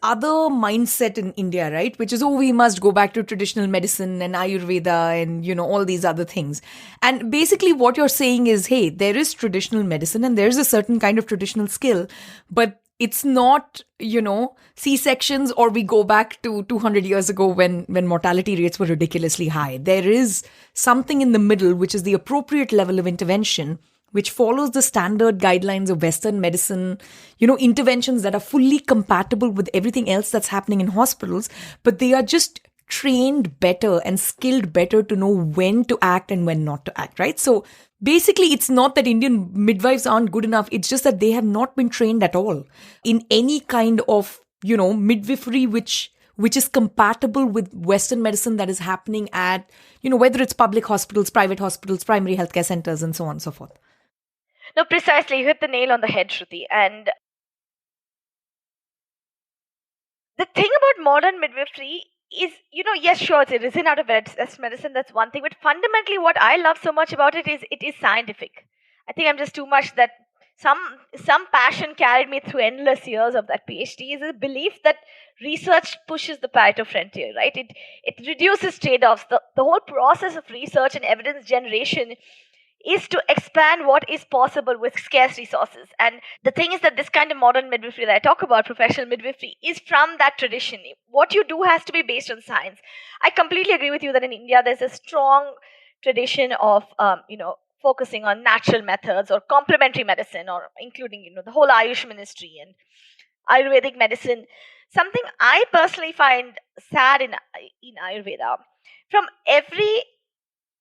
other mindset in India, right? Which is, we must go back to traditional medicine and Ayurveda and, all these other things. And basically what you're saying is, hey, there is traditional medicine and there's a certain kind of traditional skill, but it's not, C-sections or we go back to 200 years ago when mortality rates were ridiculously high. There is something in the middle, which is the appropriate level of intervention, which follows the standard guidelines of Western medicine, interventions that are fully compatible with everything else that's happening in hospitals, but they are just trained better and skilled better to know when to act and when not to act, right? So basically, it's not that Indian midwives aren't good enough. It's just that they have not been trained at all in any kind of, midwifery, which is compatible with Western medicine that is happening at, whether it's public hospitals, private hospitals, primary healthcare centers, and so on and so forth. No, precisely. You hit the nail on the head, Shruti. And the thing about modern midwifery is, yes, sure, it's a resin out of Western medicine. That's one thing. But fundamentally, what I love so much about it is scientific. I think I'm just too much that some passion carried me through endless years of that PhD is a belief that research pushes the Pareto frontier, right? It reduces trade-offs. The whole process of research and evidence generation is to expand what is possible with scarce resources. And the thing is that this kind of modern midwifery that I talk about, professional midwifery, is from that tradition. What you do has to be based on science. I completely agree with you that in India there's a strong tradition of, focusing on natural methods or complementary medicine, or including, the whole Ayush ministry and Ayurvedic medicine. Something I personally find sad in Ayurveda, from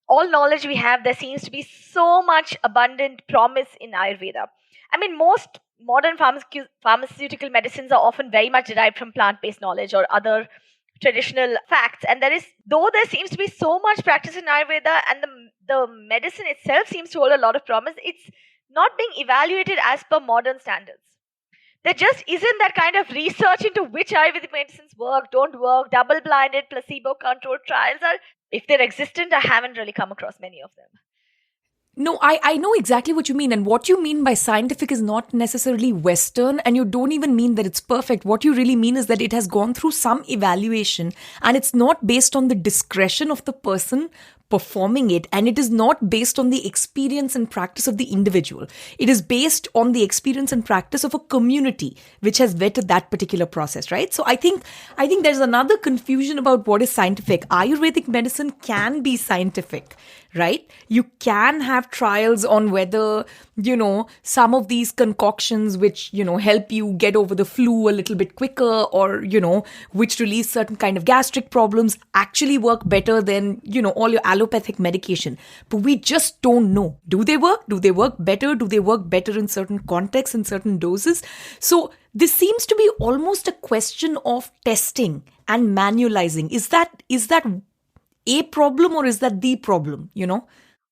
all knowledge we have, there seems to be so much abundant promise in Ayurveda. I mean, most modern pharmaceutical medicines are often very much derived from plant-based knowledge or other traditional facts, and though there seems to be so much practice in Ayurveda, and the medicine itself seems to hold a lot of promise, it's not being evaluated as per modern standards. There just isn't that kind of research into which Ayurvedic medicines work, don't work, double-blinded, placebo-controlled trials are, if they're existent, I haven't really come across many of them. No, I know exactly what you mean. And what you mean by scientific is not necessarily Western, and you don't even mean that it's perfect. What you really mean is that it has gone through some evaluation, and it's not based on the discretion of the person performing it, and it is not based on the experience and practice of the individual. It is based on the experience and practice of a community which has vetted that particular process, right? So I think there's another confusion about what is scientific. Ayurvedic medicine can be scientific, right? You can have trials on whether, some of these concoctions which, help you get over the flu a little bit quicker, or, which release certain kind of gastric problems, actually work better than, all your allopathic medication. But we just don't know. Do they work? Do they work better? Do they work better in certain contexts and certain doses? So this seems to be almost a question of testing and manualizing. Is that a problem, or is that the problem,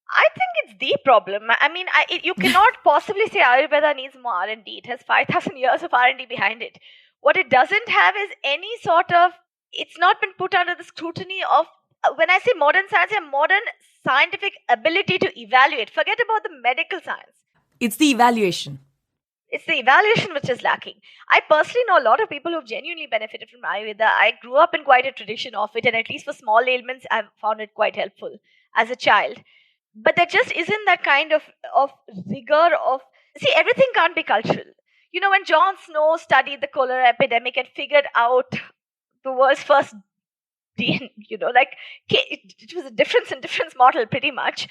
I think it's the problem. I mean, you cannot possibly say Ayurveda needs more R&D. It has 5,000 years of R&D behind it. What it doesn't have is any sort of, it's not been put under the scrutiny of, when I say modern science, a modern scientific ability to evaluate. Forget about the medical science. It's the evaluation. It's the evaluation which is lacking. I personally know a lot of people who've genuinely benefited from Ayurveda. I grew up in quite a tradition of it, and at least for small ailments, I've found it quite helpful as a child. But there just isn't that kind of rigor of, see, everything can't be cultural. When John Snow studied the cholera epidemic and figured out the world's first DNA, it was a difference in difference model pretty much.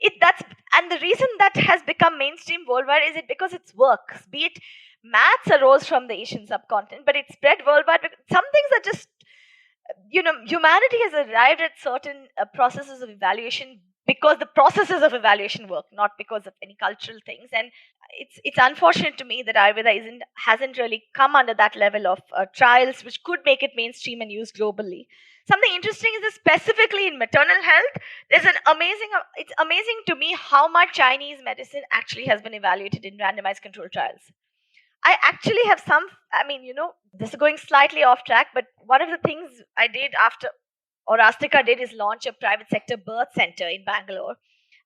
And the reason that has become mainstream worldwide is it because it works. Be it maths arose from the Asian subcontinent, but it spread worldwide. Some things are just, humanity has arrived at certain processes of evaluation because the processes of evaluation work, not because of any cultural things. And it's unfortunate to me that Ayurveda hasn't really come under that level of trials which could make it mainstream and used globally. Something interesting is that specifically in maternal health, it's amazing to me how much Chinese medicine actually has been evaluated in randomized controlled trials. I actually have this is going slightly off track, but one of the things I did Aastrika did is launch a private sector birth center in Bangalore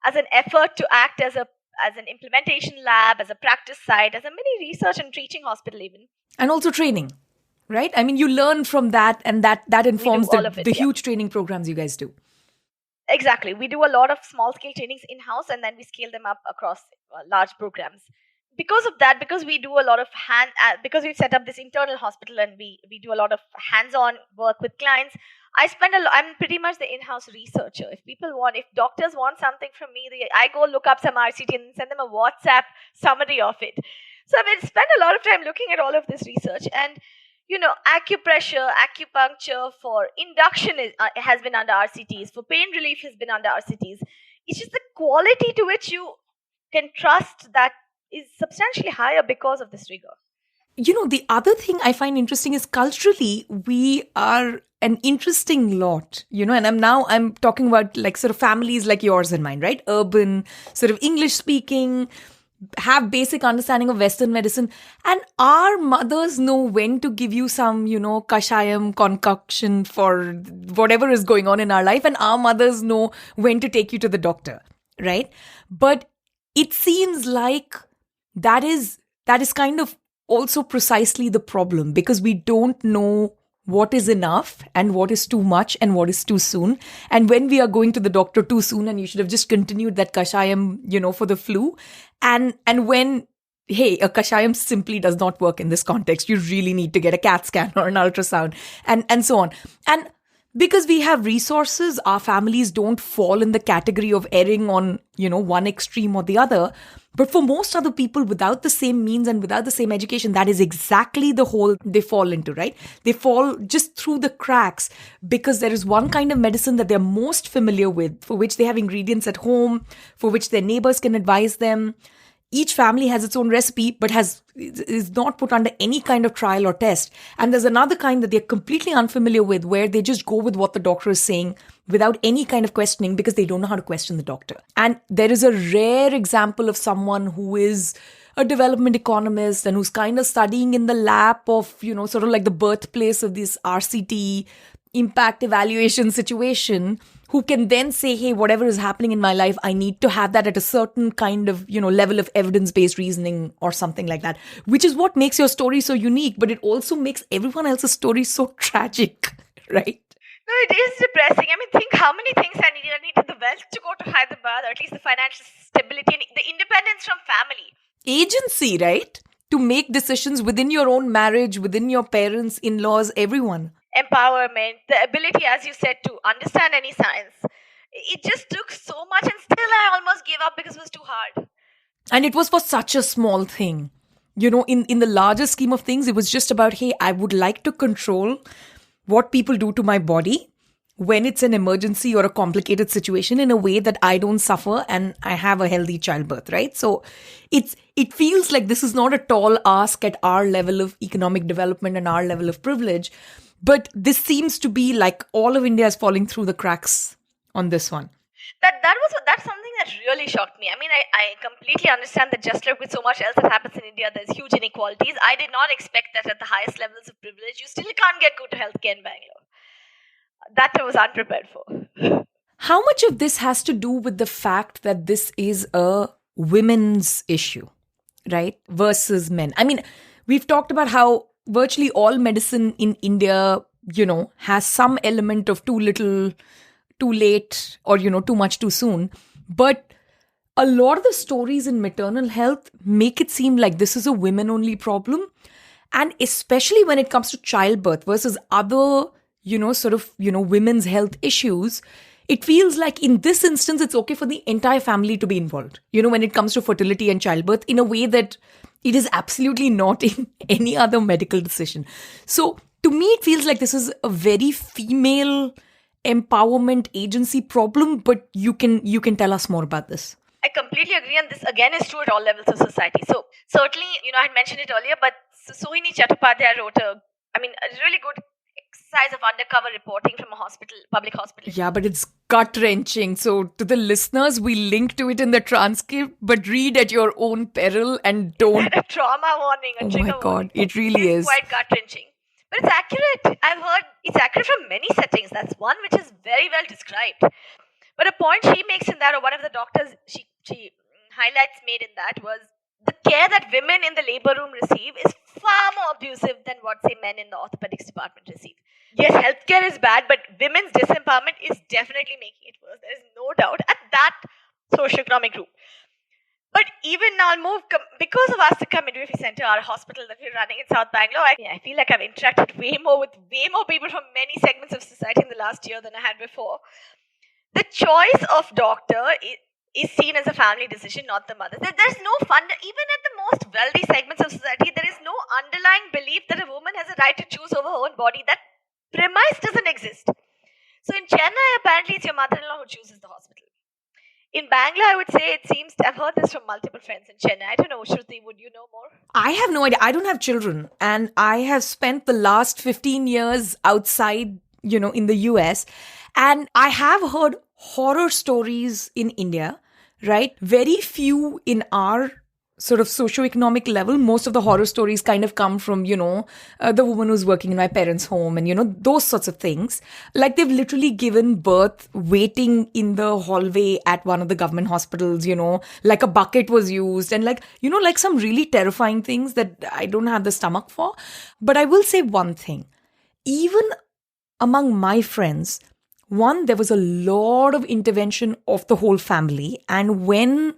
as an effort to act as an implementation lab, as a practice site, as a mini research and teaching hospital even. And also training, right? I mean, you learn from that, and that informs the huge training programs you guys do. Exactly. We do a lot of small-scale trainings in-house, and then we scale them up across large programs. Because of that, because we do a lot of because we've set up this internal hospital and we do a lot of hands-on work with clients, I'm pretty much the in-house researcher. If doctors want something from me, I go look up some RCT and send them a WhatsApp summary of it. So I've spent a lot of time looking at all of this research, and acupressure, acupuncture for induction has been under RCTs, for pain relief has been under RCTs. It's just the quality to which you can trust that is substantially higher because of this rigor. The other thing I find interesting is culturally, we are an interesting lot, and I'm talking about like sort of families like yours and mine, right? Urban, sort of English speaking, have basic understanding of Western medicine. And our mothers know when to give you some, kashayam concoction for whatever is going on in our life. And our mothers know when to take you to the doctor, right? But it seems like that is kind of also precisely the problem, because we don't know what is enough and what is too much and what is too soon. And when we are going to the doctor too soon, and you should have just continued that kashayam, for the flu. And when, hey, a kashayam simply does not work in this context. You really need to get a CAT scan or an ultrasound and so on. And because we have resources, our families don't fall in the category of erring on, one extreme or the other. But for most other people without the same means and without the same education, that is exactly the hole they fall into, right? They fall just through the cracks because there is one kind of medicine that they're most familiar with, for which they have ingredients at home, for which their neighbors can advise them. Each family has its own recipe, but is not put under any kind of trial or test. And there's another kind that they're completely unfamiliar with, where they just go with what the doctor is saying without any kind of questioning, because they don't know how to question the doctor. And there is a rare example of someone who is a development economist and who's kind of studying in the lap of, sort of like the birthplace of this RCT impact evaluation situation, who can then say, hey, whatever is happening in my life, I need to have that at a certain kind of, level of evidence-based reasoning or something like that, which is what makes your story so unique, but it also makes everyone else's story so tragic, right? No, it is depressing. I mean, think how many things I needed the wealth to go to Hyderabad, or at least the financial stability and the independence from family. Agency, right? To make decisions within your own marriage, within your parents, in-laws, everyone. Empowerment, the ability, as you said, to understand any science. It just took so much, and still I almost gave up because it was too hard. And it was for such a small thing. In the larger scheme of things, it was just about, hey, I would like to control what people do to my body when it's an emergency or a complicated situation in a way that I don't suffer and I have a healthy childbirth, right? So it feels like this is not a tall ask at our level of economic development and our level of privilege. But this seems to be like all of India is falling through the cracks on this one. That's something that really shocked me. I mean, I completely understand that just like with so much else that happens in India, there's huge inequalities. I did not expect that at the highest levels of privilege, you still can't get good healthcare in Bangalore. That I was unprepared for. How much of this has to do with the fact that this is a women's issue, right? Versus men. I mean, we've talked about how virtually all medicine in India, has some element of too little, too late, or, too much too soon. But a lot of the stories in maternal health make it seem like this is a women-only problem. And especially when it comes to childbirth versus other, women's health issues, it feels like in this instance, it's okay for the entire family to be involved, when it comes to fertility and childbirth, in a way that it is absolutely not in any other medical decision. So to me, it feels like this is a very female empowerment agency problem, but you can tell us more about this. I completely agree, and this again is true at all levels of society. So certainly, I had mentioned it earlier, but Sohini Chattopadhyay wrote a really good exercise of undercover reporting from a public hospital. Yeah, but it's gut-wrenching. So to the listeners, we link to it in the transcript, but read at your own peril and don't. A trauma warning, a trigger warning. Oh my God, warning. it really is. Quite gut-wrenching. But it's accurate. I've heard it's accurate from many settings. That's one which is very well described. But a point she makes in that, or one of the doctors she highlights made in that, was the care that women in the labor room receive is far more abusive than what, say, men in the orthopedics department receive. Yes, healthcare is bad, but women's disempowerment is definitely making it worse. There is no doubt at that socioeconomic group. But even now, because of Aastrika Midwifery Center, our hospital that we're running in South Bangalore, I feel like I've interacted way more people from many segments of society in the last year than I had before. The choice of doctor is seen as a family decision, not the mother. There's no fund, even at the most wealthy segments of society, there is no underlying belief that a woman has a right to choose over her own body, that premise doesn't exist. So in Chennai, apparently it's your mother-in-law who chooses the hospital. In Bangla, I would say it seems, I've heard this from multiple friends in Chennai. I don't know, Shruti, would you know more? I have no idea. I don't have children, and I have spent the last 15 years outside, in the US, and I have heard horror stories in India, right? Very few in our sort of socioeconomic level. Most of the horror stories kind of come from, the woman who's working in my parents' home and, those sorts of things. Like they've literally given birth waiting in the hallway at one of the government hospitals, like a bucket was used and like some really terrifying things that I don't have the stomach for. But I will say one thing, even among my friends, one, there was a lot of intervention of the whole family. And when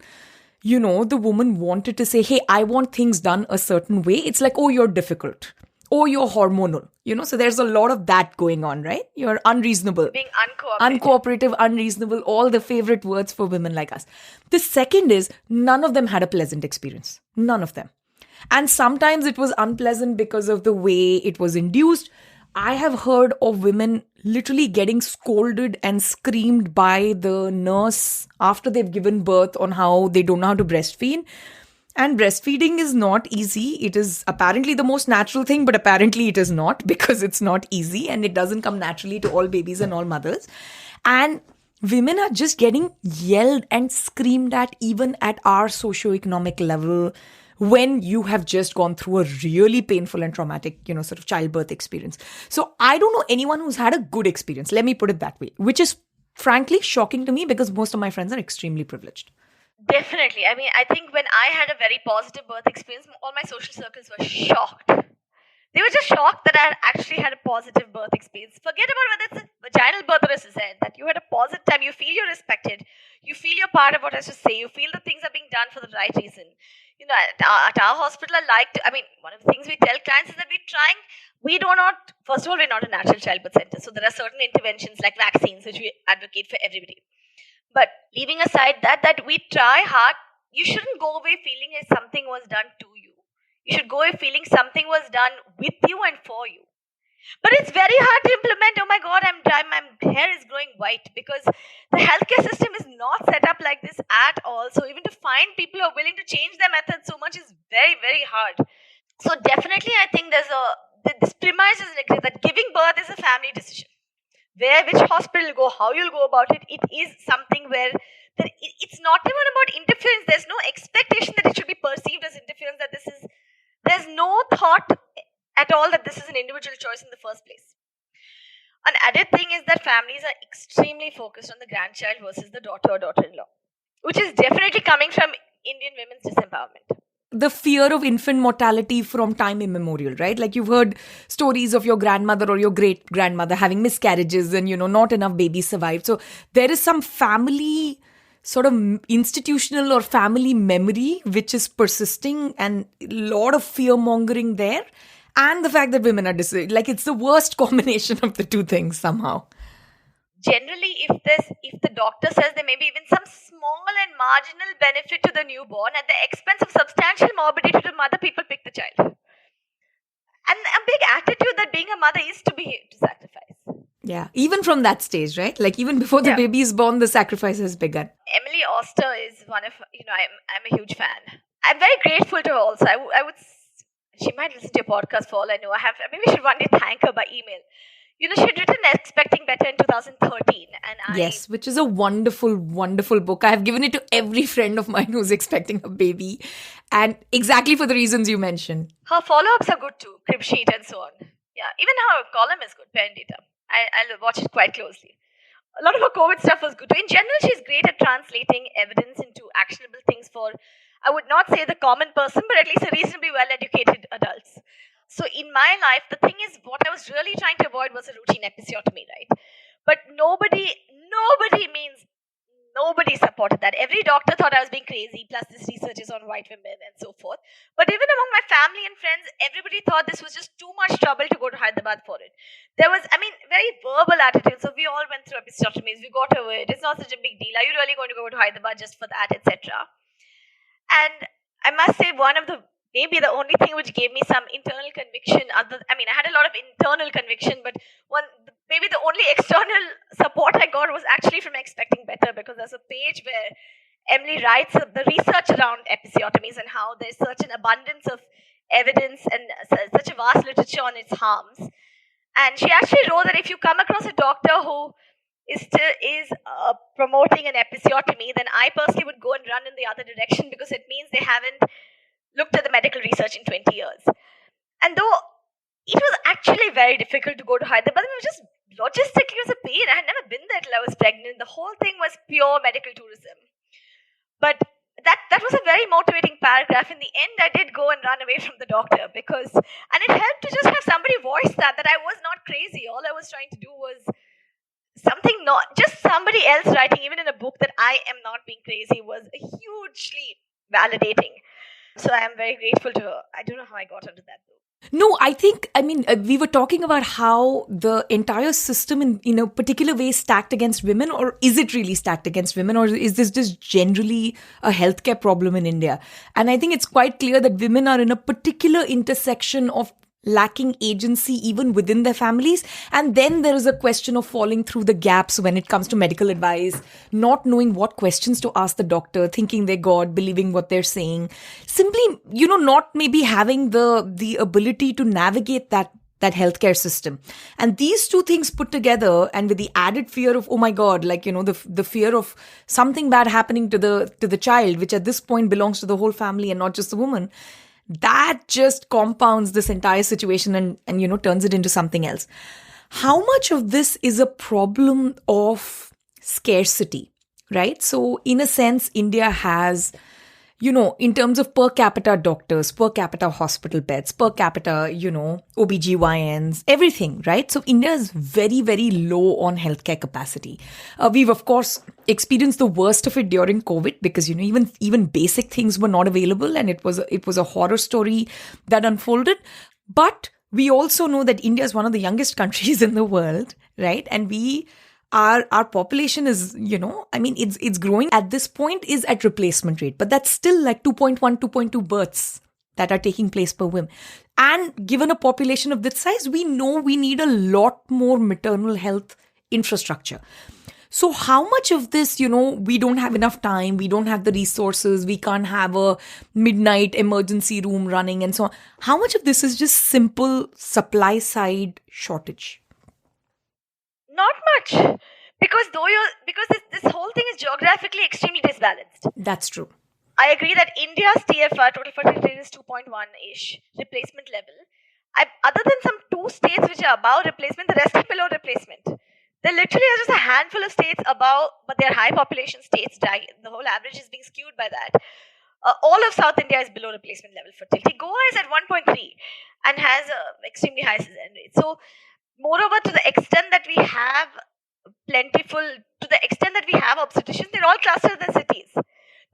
the woman wanted to say, hey, I want things done a certain way, it's like, oh, you're difficult. Oh, you're hormonal. So there's a lot of that going on, right? You're unreasonable. Being uncooperative. Uncooperative, unreasonable, all the favorite words for women like us. The second is, none of them had a pleasant experience. None of them. And sometimes it was unpleasant because of the way it was induced. I have heard of women literally getting scolded and screamed by the nurse after they've given birth on how they don't know how to breastfeed. And breastfeeding is not easy. It is apparently the most natural thing, but apparently it is not, because it's not easy and it doesn't come naturally to all babies and all mothers. And women are just getting yelled and screamed at, even at our socioeconomic level, when you have just gone through a really painful and traumatic, sort of childbirth experience. So I don't know anyone who's had a good experience, let me put it that way, which is frankly shocking to me because most of my friends are extremely privileged. Definitely. I mean, I think when I had a very positive birth experience, all my social circles were shocked. They were just shocked that I had actually had a positive birth experience. Forget about whether it's a vaginal birth or a cesarean, that you had a positive time, you feel you're respected, you feel you're part of what I should say, you feel the things are being done for the right reason. At our hospital, one of the things we tell clients is that we're not a natural childbirth center. So there are certain interventions like vaccines, which we advocate for everybody. But leaving aside that we try hard, you shouldn't go away feeling as something was done to you. You should go away feeling something was done with you and for you. But it's very hard to implement. Oh my God, my hair is growing white, because the healthcare system is not set up like this at all. So even to find people who are willing to change their methods so much is very, very hard. So definitely, I think this premise is that giving birth is a family decision. Which hospital you go, how you'll go about it, it is something where it's not even about interference. There's no expectation that it should be perceived as interference, there's no thought at all that this is an individual choice in the first place. An added thing is that families are extremely focused on the grandchild versus the daughter or daughter-in-law, which is definitely coming from Indian women's disempowerment. The fear of infant mortality from time immemorial, right? Like you've heard stories of your grandmother or your great-grandmother having miscarriages and, not enough babies survived. So there is some family sort of institutional or family memory which is persisting, and a lot of fear-mongering there. And the fact that women are like it's the worst combination of the two things somehow. Generally, if the doctor says there may be even some small and marginal benefit to the newborn at the expense of substantial morbidity to the mother, people pick the child. And a big attitude that being a mother is to sacrifice. Yeah, even from that stage, right? Like even before the baby is born, the sacrifice has begun. Emily Oster is one of, I'm a huge fan. I'm very grateful to her also. I would, she might listen to your podcast for all I know. Maybe we should one day thank her by email. She had written Expecting Better in 2013. Yes, which is a wonderful, wonderful book. I have given it to every friend of mine who's expecting a baby. And exactly for the reasons you mentioned. Her follow-ups are good too. Crib sheet and so on. Yeah, even her column is good. Parent Data. I'll watch it quite closely. A lot of her COVID stuff was good too. In general, she's great at translating evidence into actionable things for, I would not say the common person, but at least a reasonably well-educated adults. So in my life, the thing is, what I was really trying to avoid was a routine episiotomy, right? But nobody supported that. Every doctor thought I was being crazy, plus this research is on white women and so forth. But even among my family and friends, everybody thought this was just too much trouble to go to Hyderabad for it. There was, very verbal attitude. So we all went through episiotomies, we got over it. It's not such a big deal. Are you really going to go to Hyderabad just for that, etc.? And I must say, one of the maybe the only thing which gave me some internal conviction, I had a lot of internal conviction, but maybe the only external support I got was actually from Expecting Better, because there's a page where Emily writes the research around episiotomies and how there's such an abundance of evidence and such a vast literature on its harms. And she actually wrote that if you come across a doctor who is promoting an episiotomy, then I personally would go and run in the other direction, because it means they haven't looked at the medical research in 20 years. And though it was actually very difficult to go to Hyderabad, it was just logistically it was a pain. I had never been there till I was pregnant. The whole thing was pure medical tourism. But that was a very motivating paragraph. In the end, I did go and run away from the doctor, and it helped to just have somebody voice that I was not crazy. All I was trying to do was somebody else writing, even in a book, that I am not being crazy, was hugely validating. So I am very grateful to her. I don't know how I got onto that though. No, we were talking about how the entire system in a particular way is stacked against women, or is it really stacked against women, or is this just generally a healthcare problem in India? And I think it's quite clear that women are in a particular intersection of lacking agency even within their families. And then there is a question of falling through the gaps when it comes to medical advice, not knowing what questions to ask the doctor, thinking they're God, believing what they're saying, simply, not maybe having the ability to navigate that healthcare system. And these two things put together, and with the added fear of, oh my God, the fear of something bad happening to the child, which at this point belongs to the whole family and not just the woman, that just compounds this entire situation and turns it into something else. How much of this is a problem of scarcity, right? So in a sense, India has, in terms of per capita doctors, per capita hospital beds, per capita, OBGYNs, everything, right? So India is very, very low on healthcare capacity. We've, of course, experienced the worst of it during COVID, because, even basic things were not available, and it was a horror story that unfolded. But we also know that India is one of the youngest countries in the world, right? And our population is, it's growing. At this point is at replacement rate, but that's still like 2.1, 2.2 births that are taking place per woman. And given a population of this size, we know we need a lot more maternal health infrastructure. So how much of this, we don't have enough time, we don't have the resources, we can't have a midnight emergency room running and so on. How much of this is just simple supply side shortage? Not much, because this whole thing is geographically extremely disbalanced. That's true. I agree that India's TFR, total fertility rate, is 2.1-ish replacement level. Other than some 2 states which are above replacement, the rest are below replacement. There literally are just a handful of states above, but they're high population states. The whole average is being skewed by that. All of South India is below replacement level fertility. Goa is at 1.3 and has extremely high cesarean rate. So, moreover, to the extent that we have obstetricians, they're all clustered in the cities.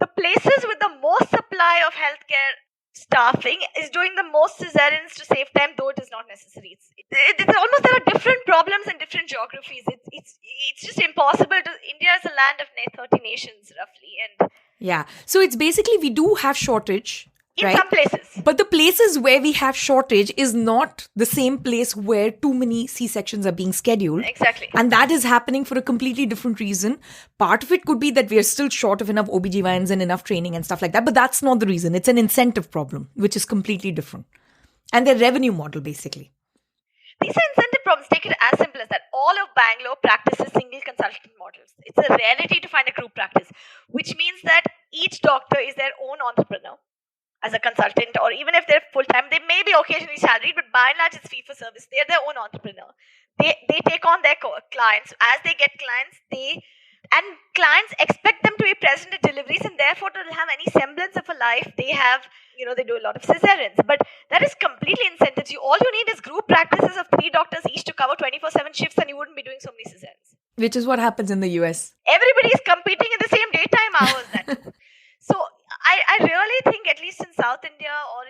The places with the most supply of healthcare staffing is doing the most cesareans to save time, though it is not necessary. It's almost, there are different problems in different geographies. It's just impossible to. India is a land of 30 nations roughly, and yeah. So it's basically, we do have shortage. In right? some places. But the places where we have shortage is not the same place where too many C-sections are being scheduled. Exactly. And that is happening for a completely different reason. Part of it could be that we are still short of enough OBGYNs and enough training and stuff like that. But that's not the reason. It's an incentive problem, which is completely different. And their revenue model, basically. These are incentive problems. Take it as simple as that. All of Bangalore practices single consultant models. It's a rarity to find a group practice, which means that each doctor is their own entrepreneur. As a consultant, or even if they're full-time, they may be occasionally salaried, but by and large it's fee-for-service. They're their own entrepreneur. They take on their clients. As they get clients, clients expect them to be present at deliveries, and therefore to have any semblance of a life, they do a lot of cesareans. But that is completely incentives. All you need is group practices of 3 doctors each to cover 24/7 shifts, and you wouldn't be doing so many cesareans. Which is what happens in the US. Everybody is competing in the same daytime hours. So I really think, at least in South India or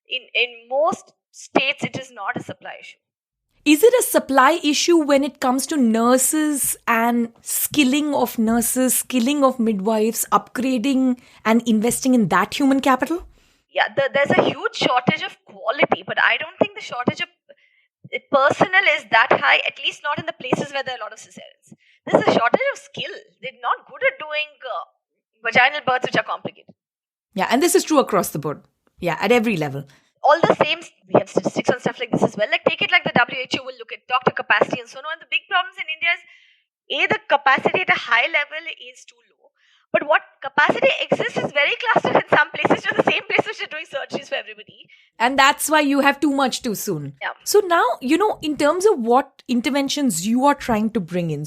in most states, it is not a supply issue. Is it a supply issue when it comes to nurses and skilling of nurses, skilling of midwives, upgrading and investing in that human capital? Yeah, there's a huge shortage of quality, but I don't think the shortage of personnel is that high, at least not in the places where there are a lot of cesareans. There's a shortage of skill. They're not good at doing vaginal births, which are complicated. Yeah, and this is true across the board. Yeah, at every level. All the same, we have statistics on stuff like this as well. Like, take it like the WHO will look at doctor capacity and so on. And the big problems in India is, the capacity at a high level is too low. But what capacity exists is very clustered in some places, to the same places which are doing surgeries for everybody. And that's why you have too much too soon. Yeah. So now, in terms of what interventions you are trying to bring in,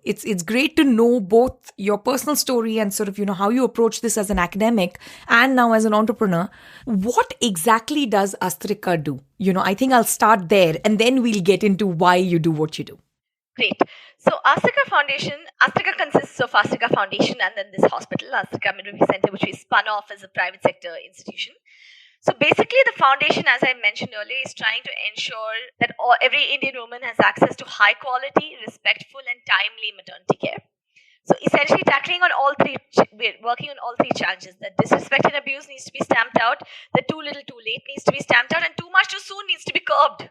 it's great to know both your personal story and sort of, how you approach this as an academic and now as an entrepreneur. What exactly does Aastrika do? I think I'll start there and then we'll get into why you do what you do. Great. So Aastrika consists of Aastrika Foundation and then this hospital, Aastrika Midwifery Center, which we spun off as a private sector institution. So basically, the foundation, as I mentioned earlier, is trying to ensure that every Indian woman has access to high quality, respectful and timely maternity care. So essentially we're working on all three challenges. That disrespect and abuse needs to be stamped out, the too little too late needs to be stamped out, and too much too soon needs to be curbed.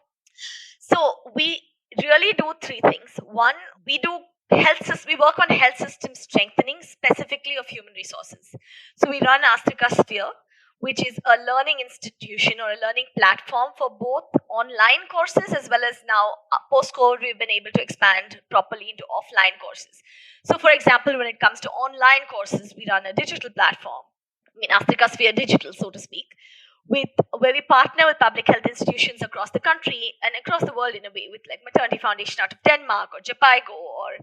So we really do three things. One, we work on health system strengthening, specifically of human resources. So we run Aastrika Sphere, which is a learning institution or a learning platform for both online courses as well as now post-COVID we've been able to expand properly into offline courses. So for example, when it comes to online courses, we run a digital platform, Aastrika Sphere Digital, so to speak, where we partner with public health institutions across the country and across the world in a way, with like Maternity Foundation out of Denmark or Japaigo or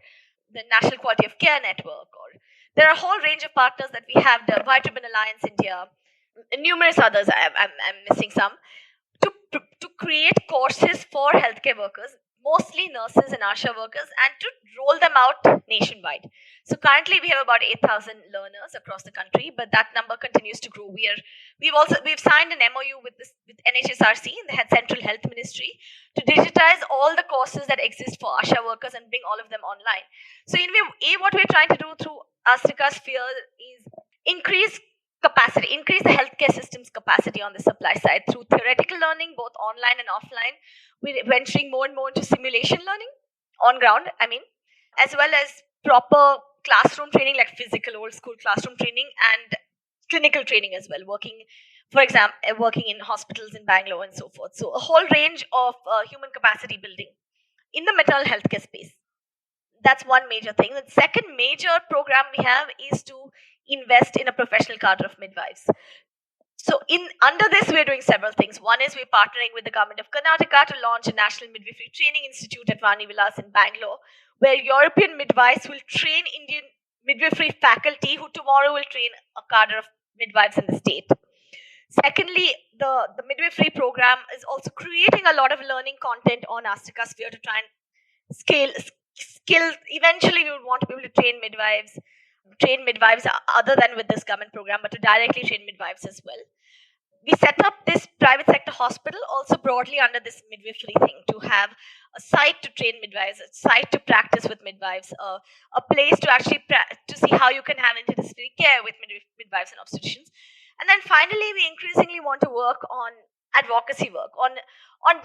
the National Quality of Care Network, or there are a whole range of partners that we have, the Vitamin Alliance India, numerous others, I'm missing some, to create courses for healthcare workers, mostly nurses and ASHA workers, and to roll them out nationwide. So currently we have about 8,000 learners across the country, but that number continues to grow. We've signed an MOU with NHSRC and the Central Health Ministry to digitize all the courses that exist for ASHA workers and bring all of them online. So in what we're trying to do through Aastrika Sphere is increase the healthcare system's capacity on the supply side through theoretical learning, both online and offline. We're venturing more and more into simulation learning on ground, as well as proper classroom training, like physical old school classroom training and clinical training as well, working in hospitals in Bangalore and so forth. So a whole range of human capacity building in the maternal healthcare space. That's one major thing. The second major program we have is to invest in a professional cadre of midwives. So under this, we're doing several things. One is we're partnering with the government of Karnataka to launch a national midwifery training institute at Vani Vilas in Bangalore, where European midwives will train Indian midwifery faculty who tomorrow will train a cadre of midwives in the state. Secondly, the midwifery program is also creating a lot of learning content on Aastrika Sphere to try and scale skills. Eventually, we would want to be able to train midwives other than with this government program, but to directly train midwives as well. We set up this private sector hospital also broadly under this midwifery thing, to have a site to train midwives, a site to practice with midwives, a place to actually to see how you can have interdisciplinary care with midwives and obstetricians. And then finally, we increasingly want to work on advocacy work, on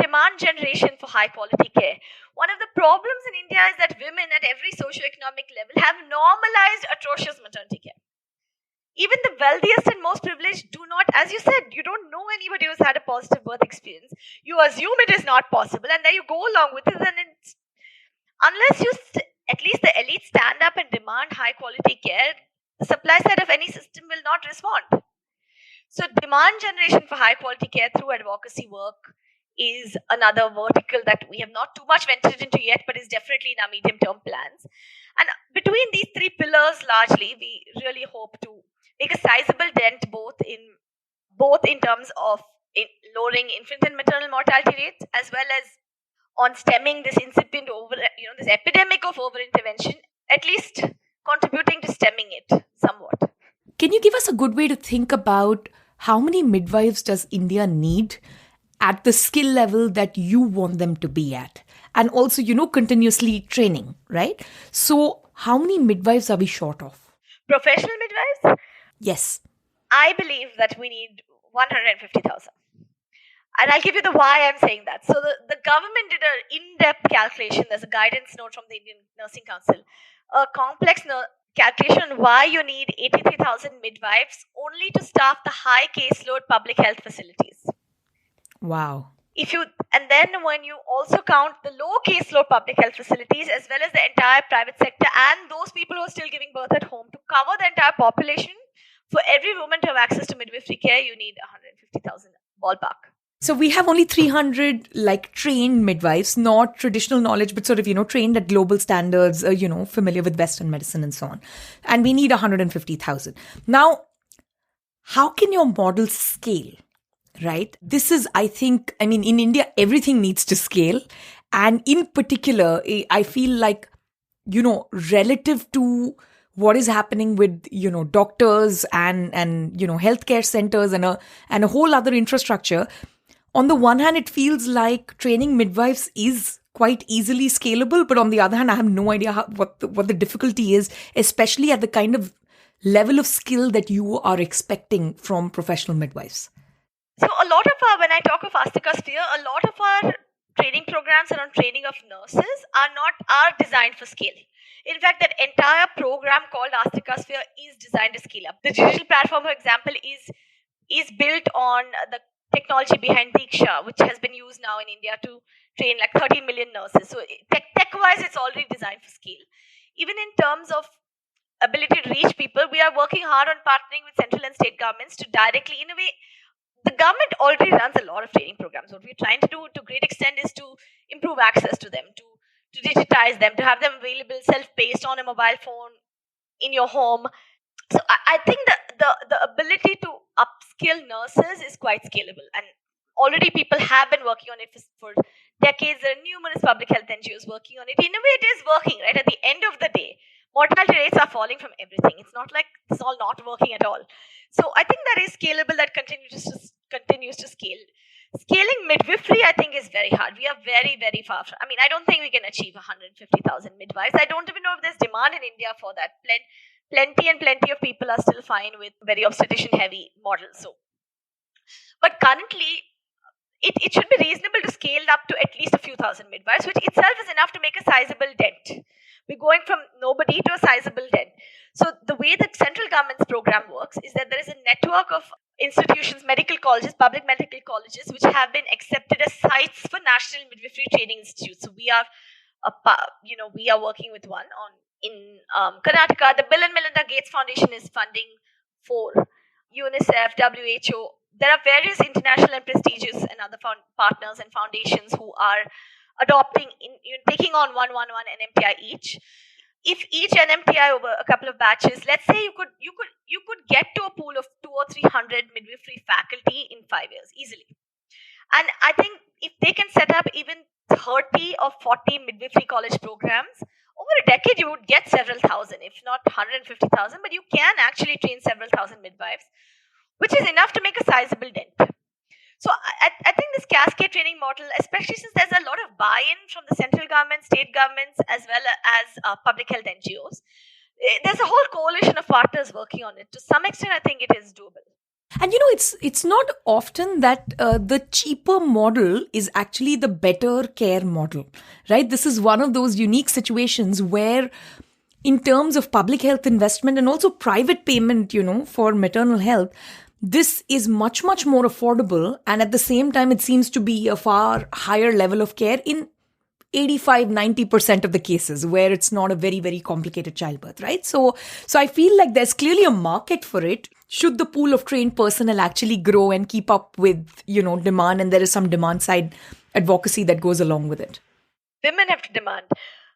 demand generation for high quality care. One of the problems in India is that women at every socioeconomic level have normalized atrocious maternity care. Even the wealthiest and most privileged do not, as you said, you don't know anybody who's had a positive birth experience. You assume it is not possible, and then you go along with it. And unless at least the elite stand up and demand high quality care, the supply side of any system will not respond. So demand generation for high quality care through advocacy work is another vertical that we have not too much ventured into yet, but is definitely in our medium term plans. And between these three pillars, largely, we really hope to make a sizable dent both in terms of lowering infant and maternal mortality rates, as well as on stemming this incipient this epidemic of over-intervention, at least contributing to stemming it somewhat. Can you give us a good way to think about how many midwives does India need at the skill level that you want them to be at? And also, continuously training, right? So how many midwives are we short of? Professional midwives? Yes. I believe that we need 150,000. And I'll give you the why I'm saying that. So the government did an in-depth calculation. There's a guidance note from the Indian Nursing Council. A complex calculation on why you need 83,000 midwives only to staff the high caseload public health facilities. Wow. And then when you also count the low caseload public health facilities as well as the entire private sector and those people who are still giving birth at home, to cover the entire population, for every woman to have access to midwifery care, you need 150,000 ballpark. So we have only 300 trained midwives, not traditional knowledge, but sort of, trained at global standards, familiar with Western medicine and so on. And we need 150,000. Now, how can your model scale, right? This is, in India, everything needs to scale. And in particular, I feel like, relative to what is happening with, doctors and healthcare centers and a whole other infrastructure. On the one hand, it feels like training midwives is quite easily scalable, but on the other hand, I have no idea what the difficulty is, especially at the kind of level of skill that you are expecting from professional midwives. So a lot of when I talk of Aastrika Sphere, a lot of our training programs around training of nurses are designed for scale. In fact, that entire program called Aastrika Sphere is designed to scale up. The digital platform, for example, is built on the technology behind Diksha, which has been used now in India to train 13 million nurses. So tech-wise, it's already designed for scale. Even in terms of ability to reach people, we are working hard on partnering with central and state governments to directly, in a way, the government already runs a lot of training programs. What we're trying to do to a great extent is to improve access to them, to digitize them, to have them available self-paced on a mobile phone in your home. So I think the ability to upskill nurses is quite scalable, and already people have been working on it for decades. There are numerous public health NGOs working on it. In a way, it is working, right? At the end of the day, mortality rates are falling from everything. It's not like it's all not working at all. So I think that is scalable, that continues to scale. Scaling midwifery, I think, is very hard. We are very, very far from. I don't think we can achieve 150,000 midwives. I don't even know if there's demand in India for that. Plenty of people are still fine with very obstetrician heavy models. So, but currently, it should be reasonable to scale up to at least a few thousand midwives, which itself is enough to make a sizable dent. We're going from nobody to a sizable dent. So the way the central government's program works is that there is a network of institutions, medical colleges, public medical colleges, which have been accepted as sites for national midwifery training institutes. So we are working with one in Karnataka. The Bill and Melinda Gates Foundation is funding for UNICEF, WHO. There are various international and prestigious and other partners and foundations who are adopting, taking on one NMTI each. If each NMTI over a couple of batches, let's say you could get to a pool of 200 or 300 midwifery faculty in 5 years easily. And I think if they can set up even 30 or 40 midwifery college programs, over a decade you would get several thousand, if not 150,000, but you can actually train several thousand midwives, which is enough to make a sizable dent. So I think this cascade training model, especially since there's a lot of buy-in from the central government, state governments, as well as public health NGOs, there's a whole coalition of partners working on it. To some extent, I think it is doable. And it's not often that the cheaper model is actually the better care model, right? This is one of those unique situations where, in terms of public health investment and also private payment, for maternal health, this is much, much more affordable. And at the same time, it seems to be a far higher level of care in 85-90% of the cases where it's not a very, very complicated childbirth, right? So I feel like there's clearly a market for it. Should the pool of trained personnel actually grow and keep up with, demand, and there is some demand side advocacy that goes along with it. Women have to demand.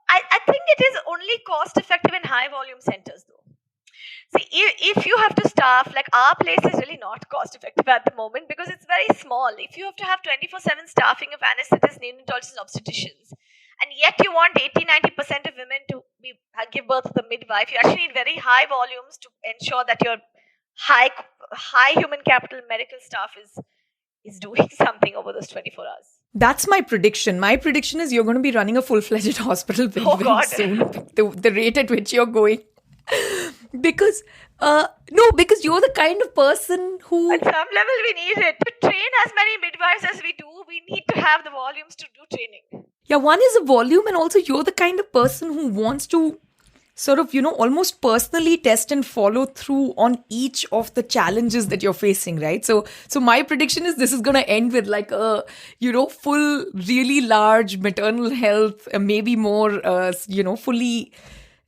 I think it is only cost effective in high volume centers, though. See, if you have to staff, like our place is really not cost effective at the moment because it's very small. If you have to have 24/7 staffing of anesthetists, neonatologists, obstetricians, and yet you want 80-90% of women to give birth to the midwife, you actually need very high volumes to ensure that your high human capital medical staff is doing something over those 24 hours. That's my prediction. My prediction is you're going to be running a full-fledged hospital very soon. The rate at which you're going. Because No, because you're the kind of person who... At some level, we need it. To train as many midwives as we do, we need to have the volumes to do training. Yeah, one is a volume, and also you're the kind of person who wants to sort of, almost personally test and follow through on each of the challenges that you're facing, right? So my prediction is this is going to end with like a, full, really large maternal health, maybe more, fully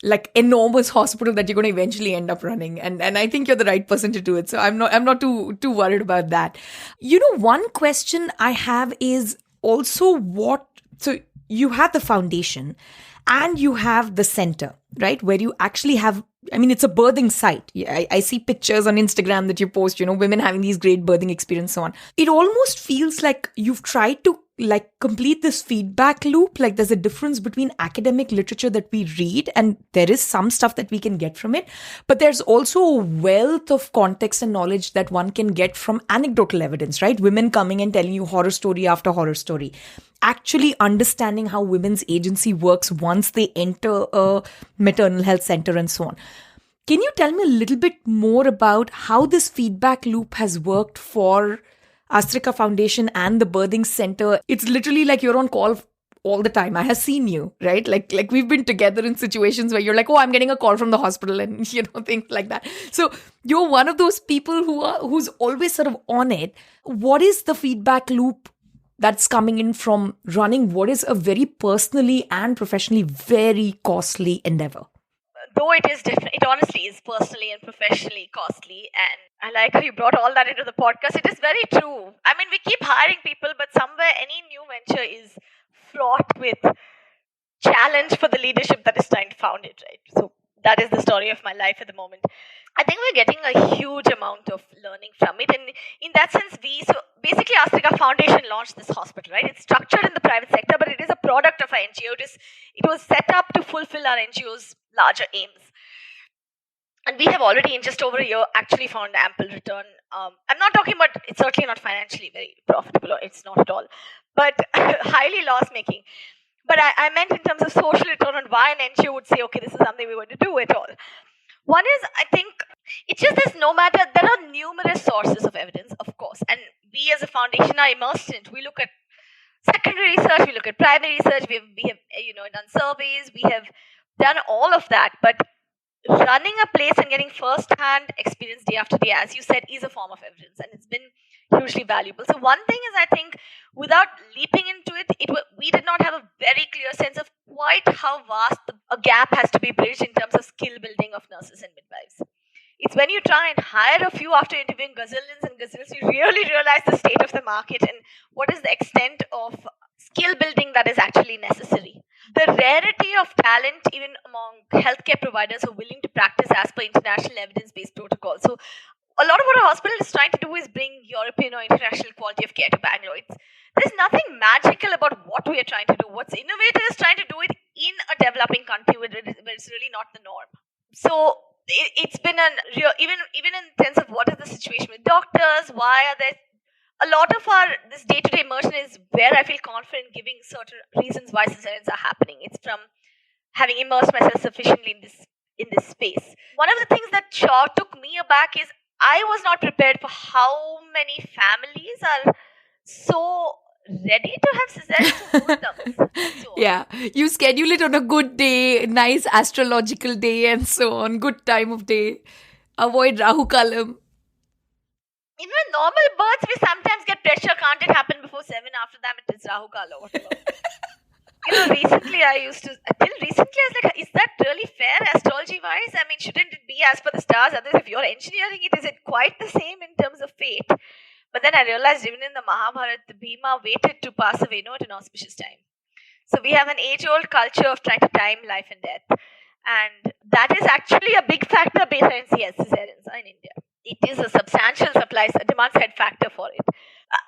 like enormous hospital that you're going to eventually end up running. And I think you're the right person to do it. So I'm not too worried about that. One question I have is also so you have the foundation and you have the center, right? Where you actually have, it's a birthing site. Yeah, I see pictures on Instagram that you post, women having these great birthing experience, so on. It almost feels like you've tried to like complete this feedback loop. Like there's a difference between academic literature that we read, and there is some stuff that we can get from it, but there's also a wealth of context and knowledge that one can get from anecdotal evidence, right? Women coming and telling you horror story after horror story, actually understanding how women's agency works once they enter a maternal health center and so on. Can you tell me a little bit more about how this feedback loop has worked for Aastrika Foundation and the birthing center? It's literally like you're on call all the time. I have seen you, right? Like we've been together in situations where you're like, oh, I'm getting a call from the hospital and, things like that. So you're one of those people who's always sort of on it. What is the feedback loop that's coming in from running what is a very personally and professionally very costly endeavor? Though it is different, it honestly is personally and professionally costly. And I like how you brought all that into the podcast. It is very true. We keep hiring people, but somewhere any new venture is fraught with challenge for the leadership that is trying to found it, right? So that is the story of my life at the moment. I think we're getting a huge amount of learning from it. And in that sense, basically Aastrika Foundation launched this hospital, right? It's structured in the private sector, but it is a product of our NGO. It was set up to fulfill our NGO's larger aims. And we have already, in just over a year, actually found ample return. I'm not talking about, it's certainly not financially very profitable, or it's not at all, but highly loss making. But I meant in terms of social return on why an NGO would say, okay, this is something we want to do at all. One is, I think, it's just this, no matter, there are numerous sources of evidence, of course, and we as a foundation are immersed in it. We look at secondary research, we look at primary research, we have done surveys, we have done all of that, but running a place and getting first-hand experience day after day, as you said, is a form of evidence, and it's been hugely valuable. So one thing is, I think, without leaping into it, we did not have a very clear sense of quite how vast a gap has to be bridged in terms of skill building of nurses and midwives. It's when you try and hire a few after interviewing gazillions and gazillions, you really realize the state of the market and what is the extent of skill building that is actually necessary. The rarity of talent, even among healthcare providers who are willing to practice as per international evidence-based protocols. So a lot of what a hospital is trying to do is bring European or international quality of care to Bangalore. There's nothing magical about what we are trying to do. What's innovative is trying to do it in a developing country where it's really not the norm. So it's been even in terms of what is the situation with doctors, why are there a lot of this day-to-day immersion is where I feel confident giving certain reasons why cesareans are happening. It's from having immersed myself sufficiently in this space. One of the things that took me aback is I was not prepared for how many families are so ready to have cesareans. Yeah, you schedule it on a good day, nice astrological day and so on, good time of day. Avoid Rahu Kalam. Even with normal births, we sometimes get pressure. Can't it happen before 7? After that, it is Rahu Kala or whatever. Recently I was like, is that really fair astrology-wise? Shouldn't it be as per the stars? Otherwise, if you're engineering it, is it quite the same in terms of fate? But then I realized even in the Mahabharata, Bhima waited to pass away, at an auspicious time. So we have an age-old culture of trying to time life and death. And that is actually a big factor behind cesareans in India. It is a substantial demand-side factor for it.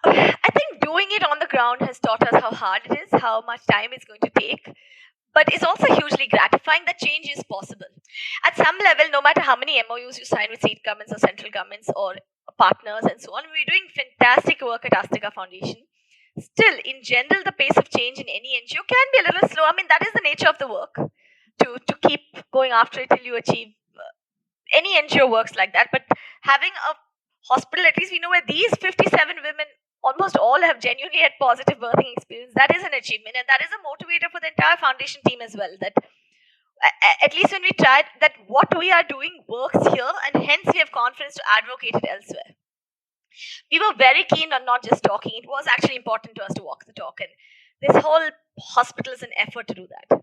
I think doing it on the ground has taught us how hard it is, how much time it's going to take. But it's also hugely gratifying that change is possible. At some level, no matter how many MOUs you sign with state governments or central governments or partners and so on, we're doing fantastic work at Aastrika Foundation. Still, in general, the pace of change in any NGO can be a little slow. That is the nature of the work, to keep going after it till you achieve any NGO works like that, but having a hospital, at least we know where these 57 women, almost all have genuinely had positive birthing experience. That is an achievement, and that is a motivator for the entire foundation team as well. That at least when we tried that what we are doing works here, and hence we have confidence to advocate it elsewhere. We were very keen on not just talking. It was actually important to us to walk the talk, and this whole hospital is an effort to do that.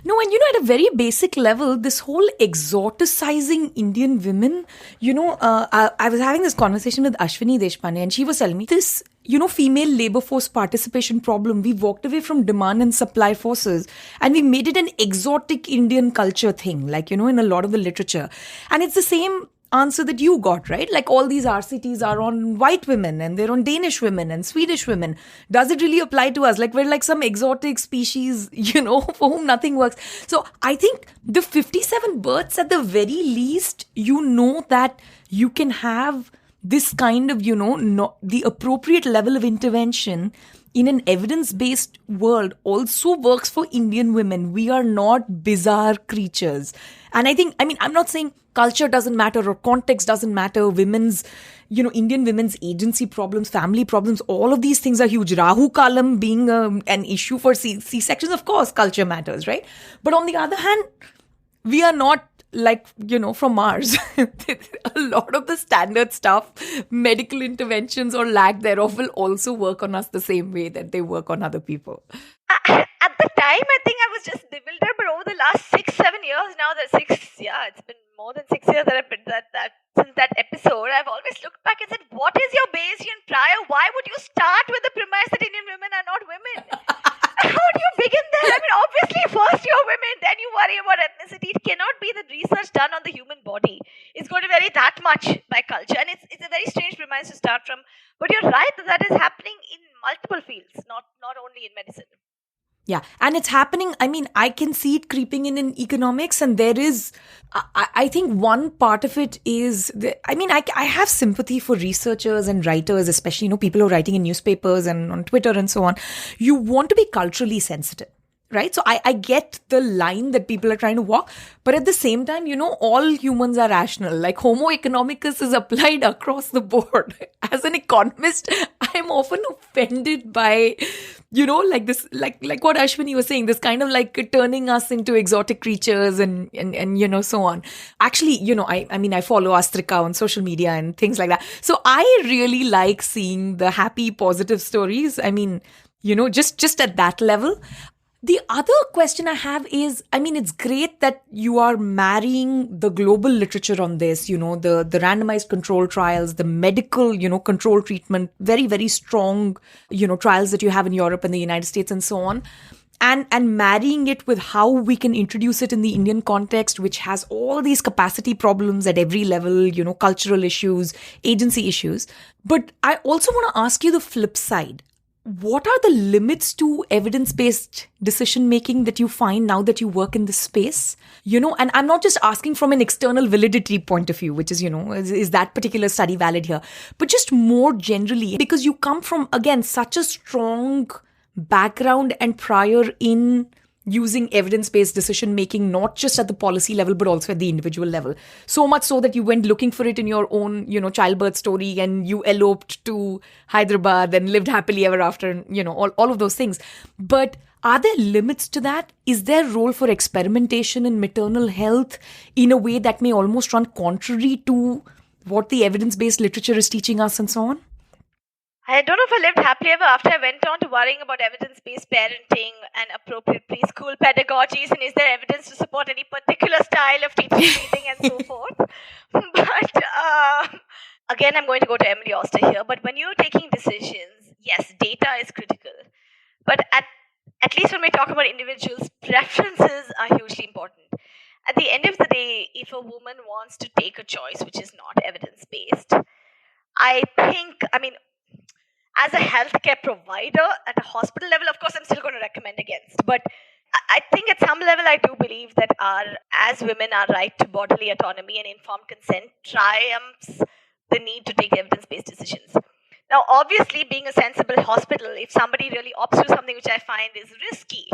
No, and at a very basic level, this whole exoticizing Indian women, I was having this conversation with Ashwini Deshpande, and she was telling me this, female labor force participation problem. We walked away from demand and supply forces, and we made it an exotic Indian culture thing, like, in a lot of the literature. And it's the same answer that you got, right? Like all these RCTs are on white women and they're on Danish women and Swedish women. Does it really apply to us? Like we're like some exotic species, for whom nothing works. So I think the 57 births at the very least, that you can have this kind of, the appropriate level of intervention in an evidence-based world also works for Indian women. We are not bizarre creatures. And I'm not saying culture doesn't matter or context doesn't matter. Women's, Indian women's agency problems, family problems, all of these things are huge. Rahu Kalam being an issue for C-sections, of course, culture matters, right? But on the other hand, we are not like, from Mars. A lot of the standard stuff, medical interventions or lack thereof will also work on us the same way that they work on other people. At the time, I think I was just bewildered, but over the last 6-7 years now, it's been more than 6 years that I've been since that episode, I've always looked back and said, what is your Bayesian prior? Why would you start with the premise that Indian women are not women? How do you begin there? Obviously, first you're women, then you worry about ethnicity. It cannot be that research done on the human body is going to vary that much by culture. And it's a very strange premise to start from. But you're right that is happening in multiple fields, not only in medicine. Yeah, and it's happening. I can see it creeping in economics, and there is, I think one part of it is, I have sympathy for researchers and writers, especially, people who are writing in newspapers and on Twitter and so on. You want to be culturally sensitive, right? So I get the line that people are trying to walk, but at the same time, all humans are rational. Like Homo economicus is applied across the board. As an economist, I'm often offended by, like this, like what Ashwini was saying, this kind of like turning us into exotic creatures and so on. Actually, I follow Aastrika on social media and things like that. So I really like seeing the happy, positive stories. Just at that level. The other question I have is, it's great that you are marrying the global literature on this, the randomized control trials, the medical, control treatment, very, very strong, trials that you have in Europe and the United States and so on. And marrying it with how we can introduce it in the Indian context, which has all these capacity problems at every level, cultural issues, agency issues. But I also want to ask you the flip side. What are the limits to evidence-based decision-making that you find now that you work in this space? And I'm not just asking from an external validity point of view, which is, is that particular study valid here? But just more generally, because you come from, again, such a strong background and prior in using evidence-based decision-making, not just at the policy level, but also at the individual level. So much so that you went looking for it in your own, childbirth story, and you eloped to Hyderabad and lived happily ever after, and, all of those things. But are there limits to that? Is there a role for experimentation in maternal health in a way that may almost run contrary to what the evidence-based literature is teaching us and so on? I don't know if I lived happily ever after. I went on to worrying about evidence-based parenting and appropriate preschool pedagogies, and is there evidence to support any particular style of teaching, reading, and so forth. But again, I'm going to go to Emily Oster here. But when you're taking decisions, yes, data is critical. But at least when we talk about individuals, preferences are hugely important. At the end of the day, if a woman wants to take a choice which is not evidence-based, I think, as a healthcare provider at a hospital level, of course, I'm still going to recommend against. But I think at some level, I do believe that as women, our right to bodily autonomy and informed consent triumphs the need to take evidence-based decisions. Now, obviously, being a sensible hospital, if somebody really opts for something which I find is risky,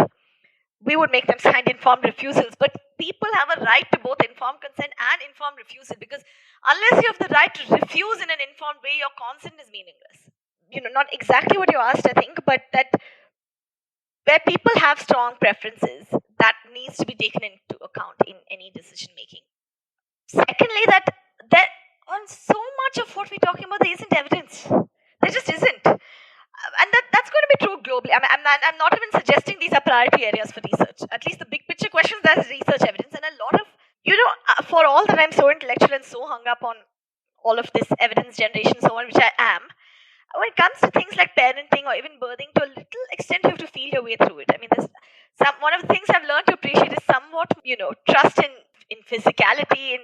we would make them sign informed refusals. But people have a right to both informed consent and informed refusal, because unless you have the right to refuse in an informed way, your consent is meaningless. Not exactly what you asked, I think, but that where people have strong preferences, that needs to be taken into account in any decision making. Secondly, that on so much of what we're talking about, there isn't evidence. There just isn't. And that's going to be true globally. I'm not even suggesting these are priority areas for research. At least the big picture questions, there's research evidence. And a lot of, for all that I'm so intellectual and so hung up on all of this evidence generation, so on, which I am, when it comes to things like parenting or even birthing, to a little extent, you have to feel your way through it. I mean, one of the things I've learned to appreciate is somewhat, trust in physicality.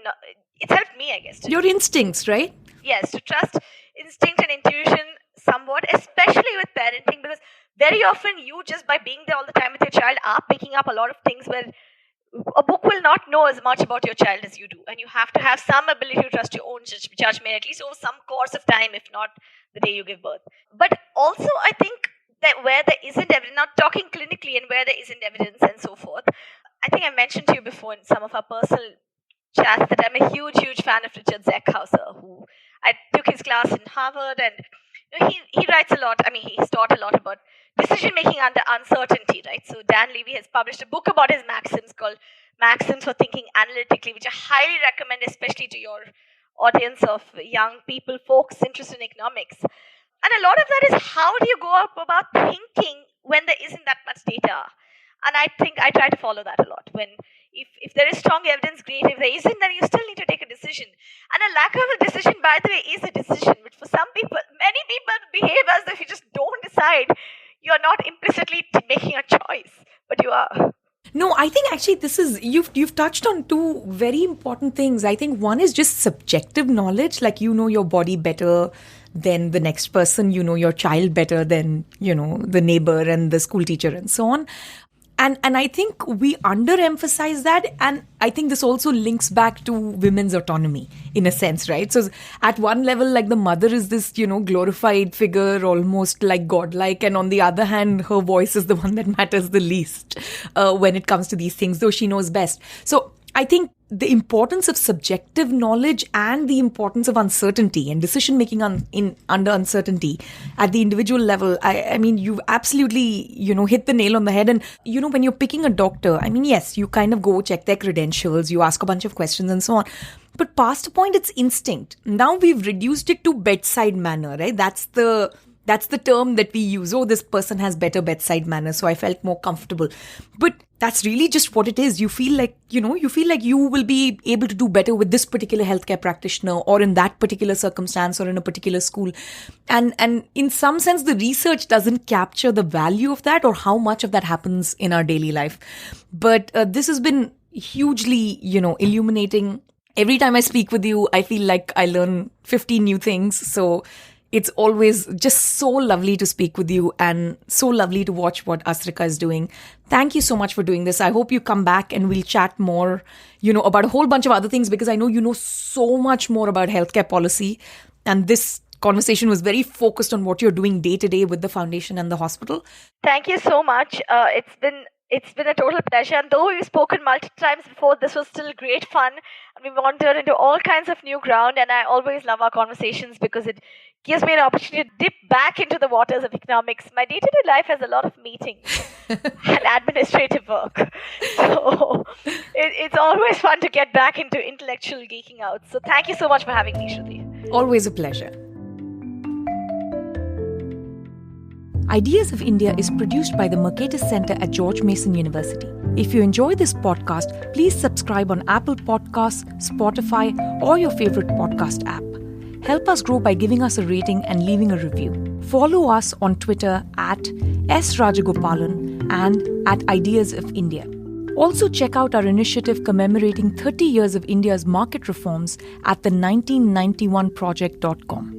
It's helped me, I guess. Your instincts, right? Yes, to trust instinct and intuition somewhat, especially with parenting, because very often you, just by being there all the time with your child, are picking up a lot of things where a book will not know as much about your child as you do, and you have to have some ability to trust your own judgment, at least over some course of time, if not the day you give birth. But also, I think that where there isn't evidence, not talking clinically, and where there isn't evidence and so forth, I think I mentioned to you before in some of our personal chats that I'm a huge fan of Richard Zeckhauser, who I took his class in Harvard, and he writes a lot. I mean, he's taught a lot about decision making under uncertainty, right? So Dan Levy has published a book about his maxims called Maxims for Thinking Analytically, which I highly recommend, especially to your audience of young people, folks interested in economics. And a lot of that is, how do you go about thinking when there isn't that much data? And I think I try to follow that a lot. When if there is strong evidence, great. If there isn't, then you still need to take a decision. And a lack of a decision, by the way, is a decision. Which for some people, many people behave as if you just don't decide. You're not implicitly making a choice, but you are. No, I think actually this is, you've touched on two very important things. I think one is just subjective knowledge, like you know your body better than the next person, you know your child better than, the neighbor and the school teacher and so on. And I think we underemphasize that. And I think this also links back to women's autonomy in a sense, right? So at one level, like the mother is this, glorified figure, almost like godlike. And on the other hand, her voice is the one that matters the least when it comes to these things, though she knows best. So I think the importance of subjective knowledge and the importance of uncertainty and decision making under uncertainty at the individual level. I mean, you've absolutely, hit the nail on the head. And, when you're picking a doctor, I mean, yes, you kind of go check their credentials, you ask a bunch of questions and so on. But past a point, it's instinct. Now we've reduced it to bedside manner, right? That's the term that we use. Oh, this person has better bedside manner, so I felt more comfortable. But that's really just what it is. You feel like, you will be able to do better with this particular healthcare practitioner or in that particular circumstance or in a particular school. And in some sense, the research doesn't capture the value of that or how much of that happens in our daily life. But this has been hugely, illuminating. Every time I speak with you, I feel like I learn 15 new things. So it's always just so lovely to speak with you and so lovely to watch what Aastrika is doing. Thank you so much for doing this. I hope you come back and we'll chat more, about a whole bunch of other things, because I know you know so much more about healthcare policy. And this conversation was very focused on what you're doing day to day with the foundation and the hospital. Thank you so much. It's been a total pleasure. And though we've spoken multiple times before, this was still great fun. And we wandered into all kinds of new ground. And I always love our conversations because it gives me an opportunity to dip back into the waters of economics. My day-to-day life has a lot of meetings and administrative work. So it's always fun to get back into intellectual geeking out. So thank you so much for having me, Shruti. Always a pleasure. Ideas of India is produced by the Mercatus Center at George Mason University. If you enjoy this podcast, please subscribe on Apple Podcasts, Spotify, or your favorite podcast app. Help us grow by giving us a rating and leaving a review. Follow us on Twitter at @SRajagopalan and at Ideas of India. Also check out our initiative commemorating 30 years of India's market reforms at the 1991project.com.